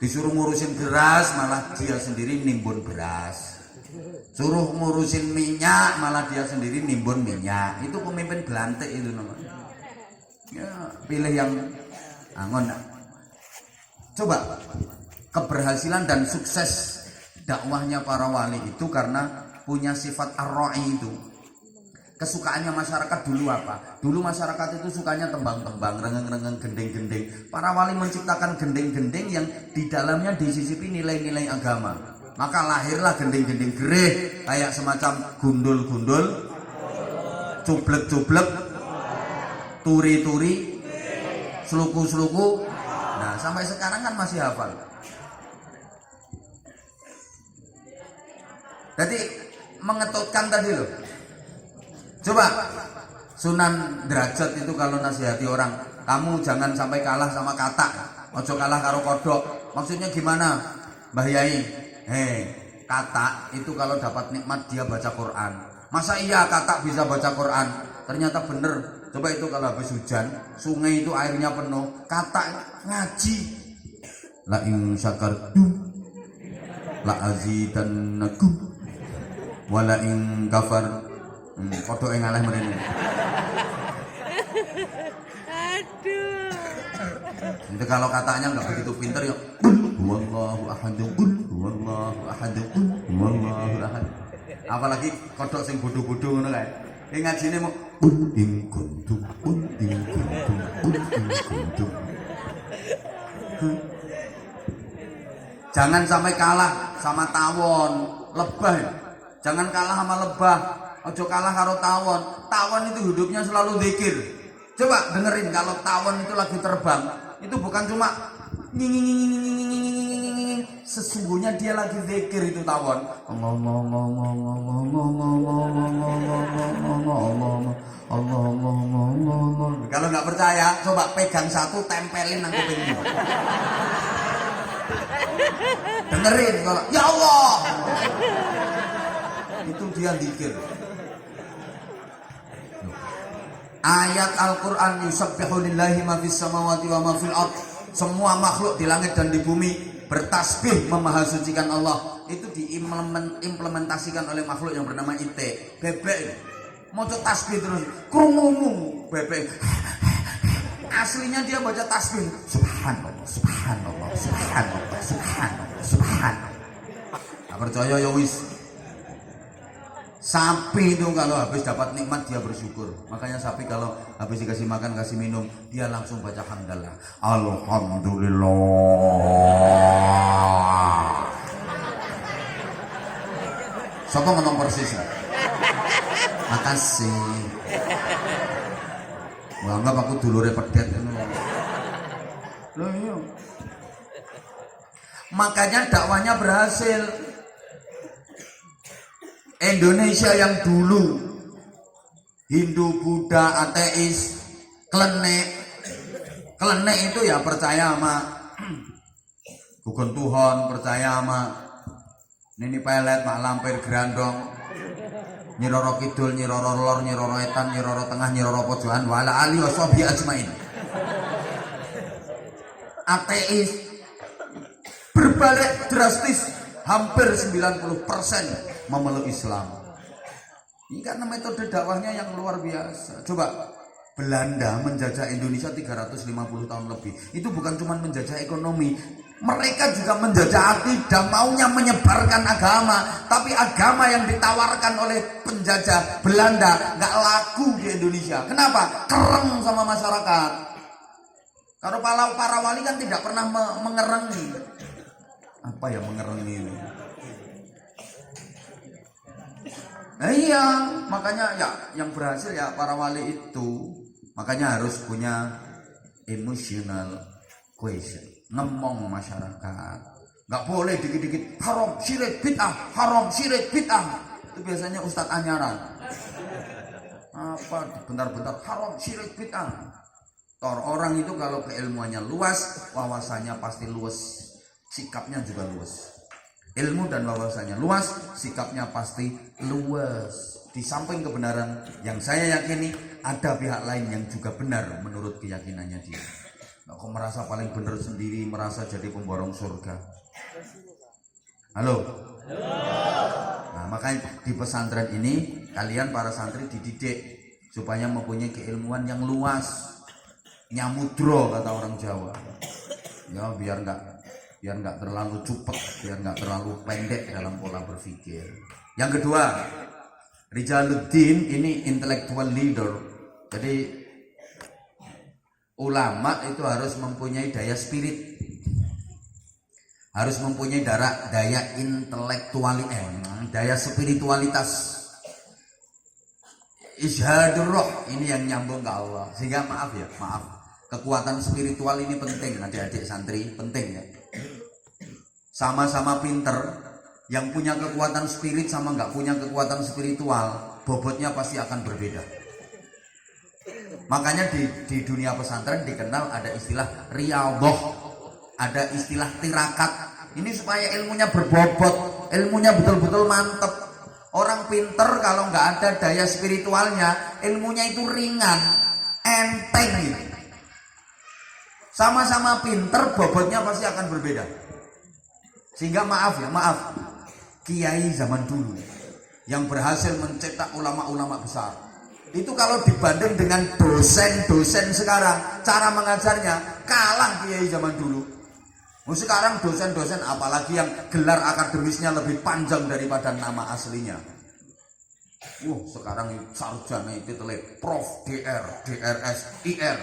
Disuruh ngurusin beras malah dia sendiri nimbun beras. Suruh ngurusin minyak malah dia sendiri nimbun minyak. Itu pemimpin blantik itu namanya. Ya, pilih yang angon. Coba keberhasilan dan sukses dakwahnya para wali itu karena punya sifat ar-ra'i itu. Kesukaannya masyarakat dulu apa? Dulu masyarakat itu sukanya tembang-tembang, rengeng-rengeng, gending-gending. Para wali menciptakan gending-gending yang di dalamnya disisipi nilai-nilai agama. Maka lahirlah gending-gending gereh, kayak semacam gundul-gundul, cublek-cublek, turi-turi, seluku-seluku. Nah, sampai sekarang kan masih hafal. Jadi mengetutkan tadi loh. Coba Sunan Derajat itu kalau nasihati orang, kamu jangan sampai kalah sama katak, ojo kalah karo kodok. Maksudnya gimana, Mbah Yai? Katak itu kalau dapat nikmat dia baca Quran. Masa iya katak bisa baca Quran? Ternyata bener. Coba itu kalau habis hujan, sungai itu airnya penuh, katak ngaji. La in syakartum la azidannakum wala in kafar kodok yang ngalah mrene. Aduh. Itu kalau katanya nggak begitu pinter ya. Wallahu ahad, wallahu ahad, wallahu ahad. Apalagi kodok sing bodoh-bodoh ngono kae. Ngajine mau in kuntum, in kuntum, in kuntum. Jangan sampai kalah sama tawon, lebah. Jangan kalah sama lebah. Ojo kalah karo tawon. Tawon itu hidupnya selalu zikir. Coba dengerin kalau tawon itu lagi terbang, itu bukan cuma nying. Sesungguhnya dia lagi zikir itu tawon. Kalau nggak percaya, coba pegang satu tempelin nang kupingmu. Dengerin kalau ya Allah. Itu dia zikir. Ayat Al-Quran yusabbihu lillahi ma fis samawati wa ma fil ard. Semua makhluk di langit dan di bumi bertasbih memahasucikan Allah. Itu diimplementasikan oleh makhluk yang bernama IT. Bebek mau tasbih terus krungu bebek. Aslinya dia baca tasbih subhanallah, subhanallah, subhanallah, subhanallah, subhanallah. Gak percaya ya wis. Sapi itu kalau habis dapat nikmat dia bersyukur. Makanya sapi kalau habis dikasih makan, kasih minum, dia langsung baca hamdalah. Alhamdulillah. Sapa ngomong persis? Makasih. Anggap aku dulure pedet ngono. Loh iya. Makanya dakwahnya berhasil. Indonesia yang dulu Hindu, Buddha, ateis, klenek itu ya percaya sama Gugun Tuhan, percaya sama Nini Pelet, Mak Lampir, Grandong, Nyiroro Kidul, Nyiroro Lor, Nyiroro Etan, Nyiroro Tengah, Nyiroro Pojokan, wala ali washabi ajmain. Ateis berbalik drastis, hampir 90% memeluk Islam. Ini karena metode dakwahnya yang luar biasa. Coba Belanda menjajah Indonesia 350 tahun lebih. Itu bukan cuma menjajah ekonomi, mereka juga menjajah akidah, maunya menyebarkan agama. Tapi agama yang ditawarkan oleh penjajah Belanda nggak laku di Indonesia. Kenapa? Kereng sama masyarakat. Kalau para wali kan tidak pernah mengerengi. Apa ya mengerengi ini? Nah, iya, makanya ya yang berhasil ya para wali itu. Makanya harus punya emotional question, ngomong masyarakat. Nggak boleh dikit-dikit haram syirik bid'ah, haram syirik bid'ah. Itu biasanya Ustadz Anyaran. Apa bentar-bentar haram syirik bid'ah. Orang itu kalau keilmuannya luas, wawasannya pasti luas, sikapnya juga luas. Ilmu dan wawasannya luas, sikapnya pasti luas. Di samping kebenaran yang saya yakini, ada pihak lain yang juga benar menurut keyakinannya dia. Nggak kok merasa paling benar sendiri, merasa jadi pemborong surga. Halo? Nah, makanya di pesantren ini kalian para santri dididik supaya mempunyai keilmuan yang luas, nyamudro kata orang Jawa. Ya biar nggak terlalu cupet, biar nggak terlalu pendek dalam pola berpikir. Yang kedua, Rijaluddin ini intellectual leader. Jadi ulama itu harus mempunyai daya spirit, harus mempunyai daya daya spiritualitas. Izhadur roh ini yang nyambung ke Allah. Sehingga maaf, kekuatan spiritual ini penting, adik-adik santri, penting ya. Sama-sama pinter, yang punya kekuatan spirit sama nggak punya kekuatan spiritual, bobotnya pasti akan berbeda. Makanya di dunia pesantren dikenal ada istilah riyadhah, ada istilah tirakat. Ini supaya ilmunya berbobot, ilmunya betul-betul mantep. Orang pinter kalau nggak ada daya spiritualnya, ilmunya itu ringan, enteng gitu. Sama-sama pinter, bobotnya pasti akan berbeda. Sehingga maaf, kiai zaman dulu yang berhasil mencetak ulama-ulama besar itu kalau dibanding dengan dosen-dosen sekarang, cara mengajarnya kalah kiai zaman dulu. Sekarang dosen-dosen apalagi yang gelar akademisnya lebih panjang daripada nama aslinya. Sekarang sarjana itu Prof, DR, DRS, IR,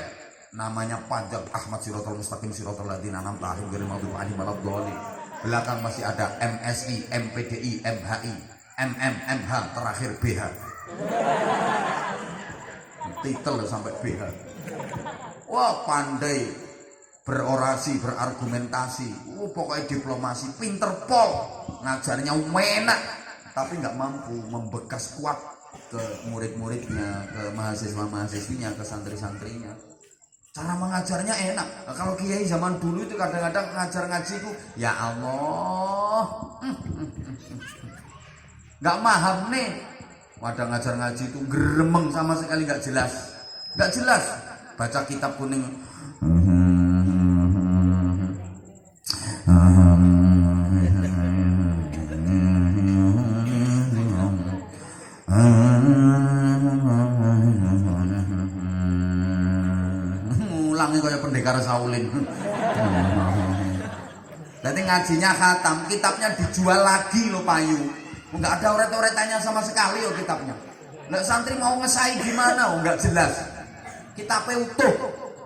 namanya panjang, Ahmad Siratal Mustaqim Siratal Ladzina An'amta 'alaihim ghairil maghdubi 'alaihim waladdallin. Belakang masih ada MSI, MPDI, MHI, MH, terakhir BH. Titel sampai BH. Wah, pandai berorasi, berargumentasi. Pokoknya diplomasi, pinter pol. Ngajarnya enak, tapi nggak mampu membekas kuat ke murid-muridnya, ke mahasiswa-mahasiswinya, ke santri-santrinya. Cara mengajarnya enak. Nah, kalau kiai zaman dulu itu kadang-kadang ngajar ngaji itu, ya Allah, nggak paham nih. Wadah ngajar ngaji itu geremeng sama sekali, nggak jelas. Baca kitab kuning. Kayak pendekar Saulin. Nanti ngajinya khatam, kitabnya dijual lagi loh payu. Enggak ada uret-uretannya sama sekali loh kitabnya. Nggak santri mau ngesai gimana? Enggak jelas. Kitabnya utuh,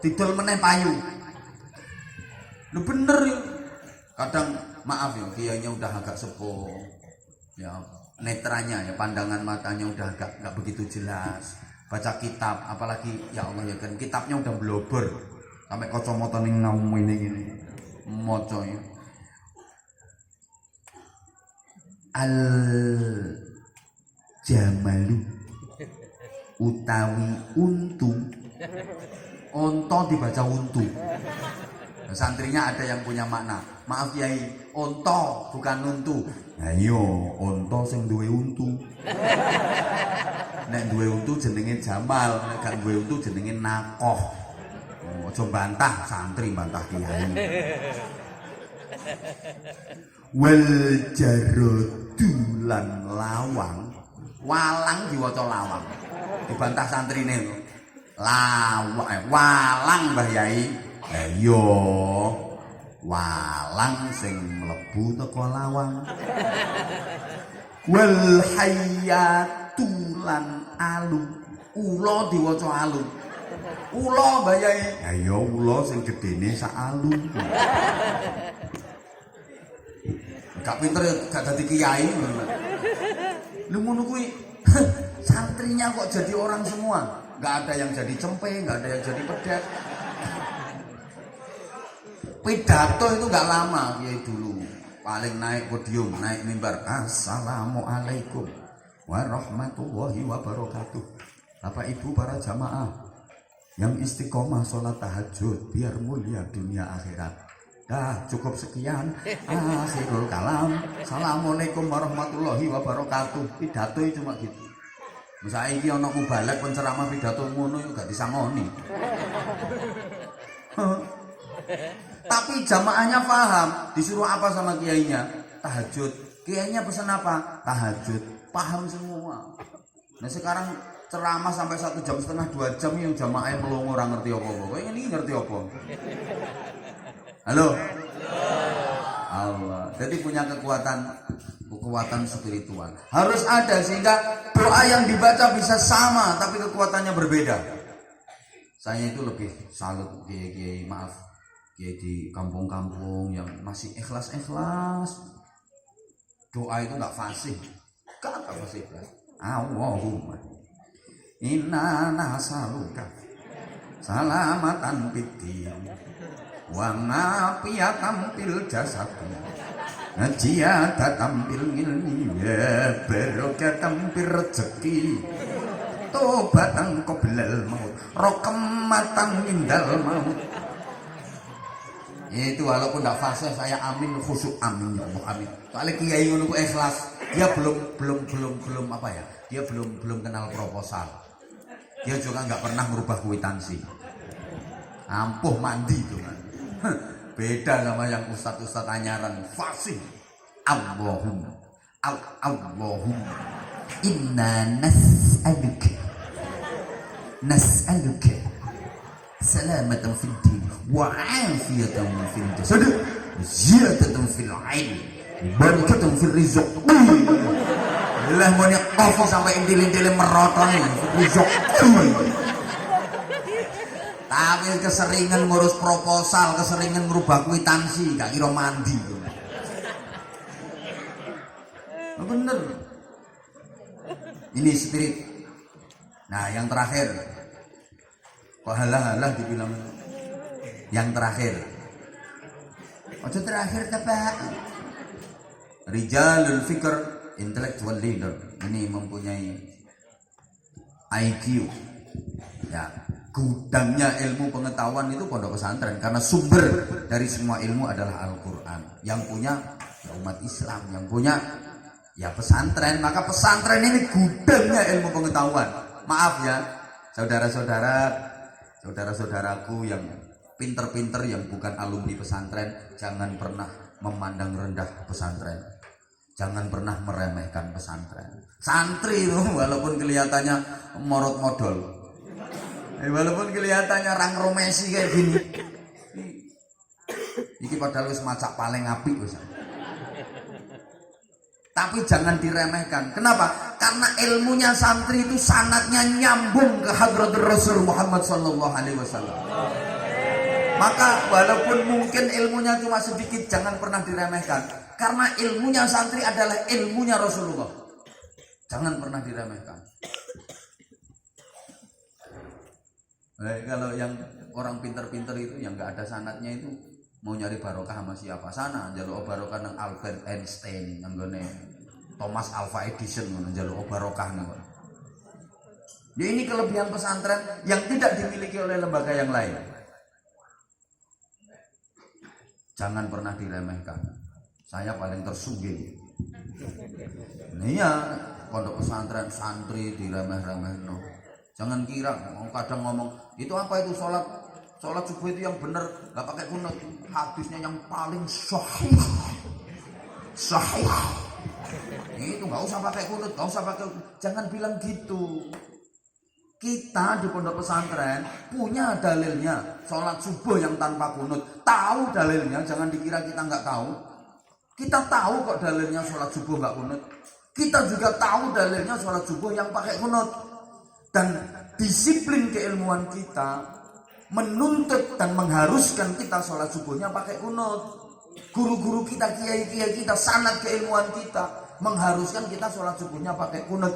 didol meneh payu. Lu bener ya. Kadang maaf ya, kiainya udah agak sepuh. Ya, netranya ya, pandangan matanya udah nggak begitu jelas. Baca kitab, apalagi ya Allah ya kan kitabnya udah blober sampai kacamata ning ngamu ini gini maca ya. Al jamalu utawi untu, onto dibaca untu. Santrinya ada yang punya makna, maaf Yai, onto bukan untu. Nah iya, onto sing duwe untu. Nek duwe untu jenenge Jamal, nek gak duwe untu jenenge Nakoh. Aja bantah santri, bantah kiai. Wal jaradu lan lawang, walang diwaca lawang. Dibantah santrine lho. Walang Mbah Yai. Iya, walang sing mlebu teko lawang. Wal hayatu lan alu, ula diwaca alu. Ula Mbah Yai. Ya iya ula sing gedene sak alu. Gak pinter gak dadi kiai. Lu ngono kuwi santrinya kok jadi orang semua. Gak ada yang jadi cempe, gak ada yang jadi pedet. Pidato itu gak lama kiai dulu. Paling naik podium, naik mimbar, assalamualaikum warahmatullahi wabarakatuh. Bapak Ibu para jamaah yang istiqomah sholat tahajud biar mulia dunia akhirat. Dah cukup sekian. Akhirul kalam. Assalamualaikum warahmatullahi wabarakatuh. Pidato itu cuma gitu. Misalnya ini ana mubalek penceramah pidato ngono itu gak disangoni. Tapi jamaahnya paham. Disuruh apa sama kiainya? Tahajud. Kiainya pesan apa? Tahajud. Paham semua. Nah sekarang ceramah sampai 1 jam setengah 2 jam yang jamaahnya melongo orang ngerti apa-apa. Kok ini ngerti apa? Halo? Allah. Jadi punya kekuatan spiritual. Harus ada sehingga doa yang dibaca bisa sama tapi kekuatannya berbeda. Saya itu lebih salut kiai-kiai, maaf, kiai di kampung-kampung yang masih ikhlas-ikhlas. Doa itu enggak fasih. Kagak fasih. Allahumma inna nas'aluka salamatan fiddin wa ngafiyatan fil jasad najiyatan fil ilmi ya barokatan fil rezeki tobatan qoblal maut rokamatan indal maut. Itu walaupun tidak fase saya amin khusyuk amin ya Allah amin. Soalnya kiai ngono ku ikhlas, dia belum apa ya? Dia belum kenal proposal. Dia juga nggak pernah merubah kwitansi. Ampuh mandi itu kan. Beda sama yang ustadz anyaran fasih. Allahumma inna nas'aluka salamatan fid din wa afiyatan fil jasad ziyadatan fil ilm barakatan fil rizq. Lah mau kopi sampai intil-intil meroton rizq. Tapi keseringan ngurus proposal, keseringan merubah kwitansi, gak kira mandi. Bener. Ini spirit. Nah, yang terakhir. Kok halah-halah dibilang. Yang terakhir. Ojo terakhir Pak. Rijalul fikr, intellectual leader. Ini mempunyai IQ. Ya. Gudangnya ilmu pengetahuan itu pondok pesantren karena sumber dari semua ilmu adalah Al-Quran. Yang punya ya umat Islam, yang punya ya pesantren. Maka pesantren ini gudangnya ilmu pengetahuan. Maaf ya saudara-saudaraku yang pinter-pinter yang bukan alumni pesantren, jangan pernah memandang rendah pesantren. Jangan pernah meremehkan pesantren. Santri itu walaupun kelihatannya morot modal, walaupun kelihatannya rang romesi kayak gini, iki padahal wis macak paling apik wis. Tapi jangan diremehkan. Kenapa? Karena ilmunya santri itu sanadnya nyambung ke hadratur Rasul Muhammad sallallahu alaihi wasallam. Maka walaupun mungkin ilmunya cuma sedikit, jangan pernah diremehkan. Karena ilmunya santri adalah ilmunya Rasulullah. Jangan pernah diremehkan. Kalau yang orang pinter-pinter itu yang nggak ada sanatnya itu mau nyari barokah sama siapa? Sana jaluk barokah nang Albert Einstein, nang gone Thomas Alva Edison, jaluk barokah nang. Ya ini kelebihan pesantren yang tidak dimiliki oleh lembaga yang lain. Jangan pernah diremehkan. Saya paling tersungging. Nah, iya, pondok pesantren santri diremeh-remeh no. Jangan kira, kadang ngomong itu apa itu sholat subuh itu yang benar, nggak pakai kunut. Hadisnya yang paling sahih. Itu nggak usah pakai kunut, nggak usah pakai. Jangan bilang gitu. Kita di pondok pesantren punya dalilnya sholat subuh yang tanpa kunut. Tahu dalilnya, jangan dikira kita nggak tahu. Kita tahu kok dalilnya sholat subuh nggak kunut. Kita juga tahu dalilnya sholat subuh yang pakai kunut. Dan disiplin keilmuan kita menuntut dan mengharuskan kita sholat subuhnya pakai kunut. Guru-guru kita, kiai-kiai kita, sanad keilmuan kita mengharuskan kita sholat subuhnya pakai kunut.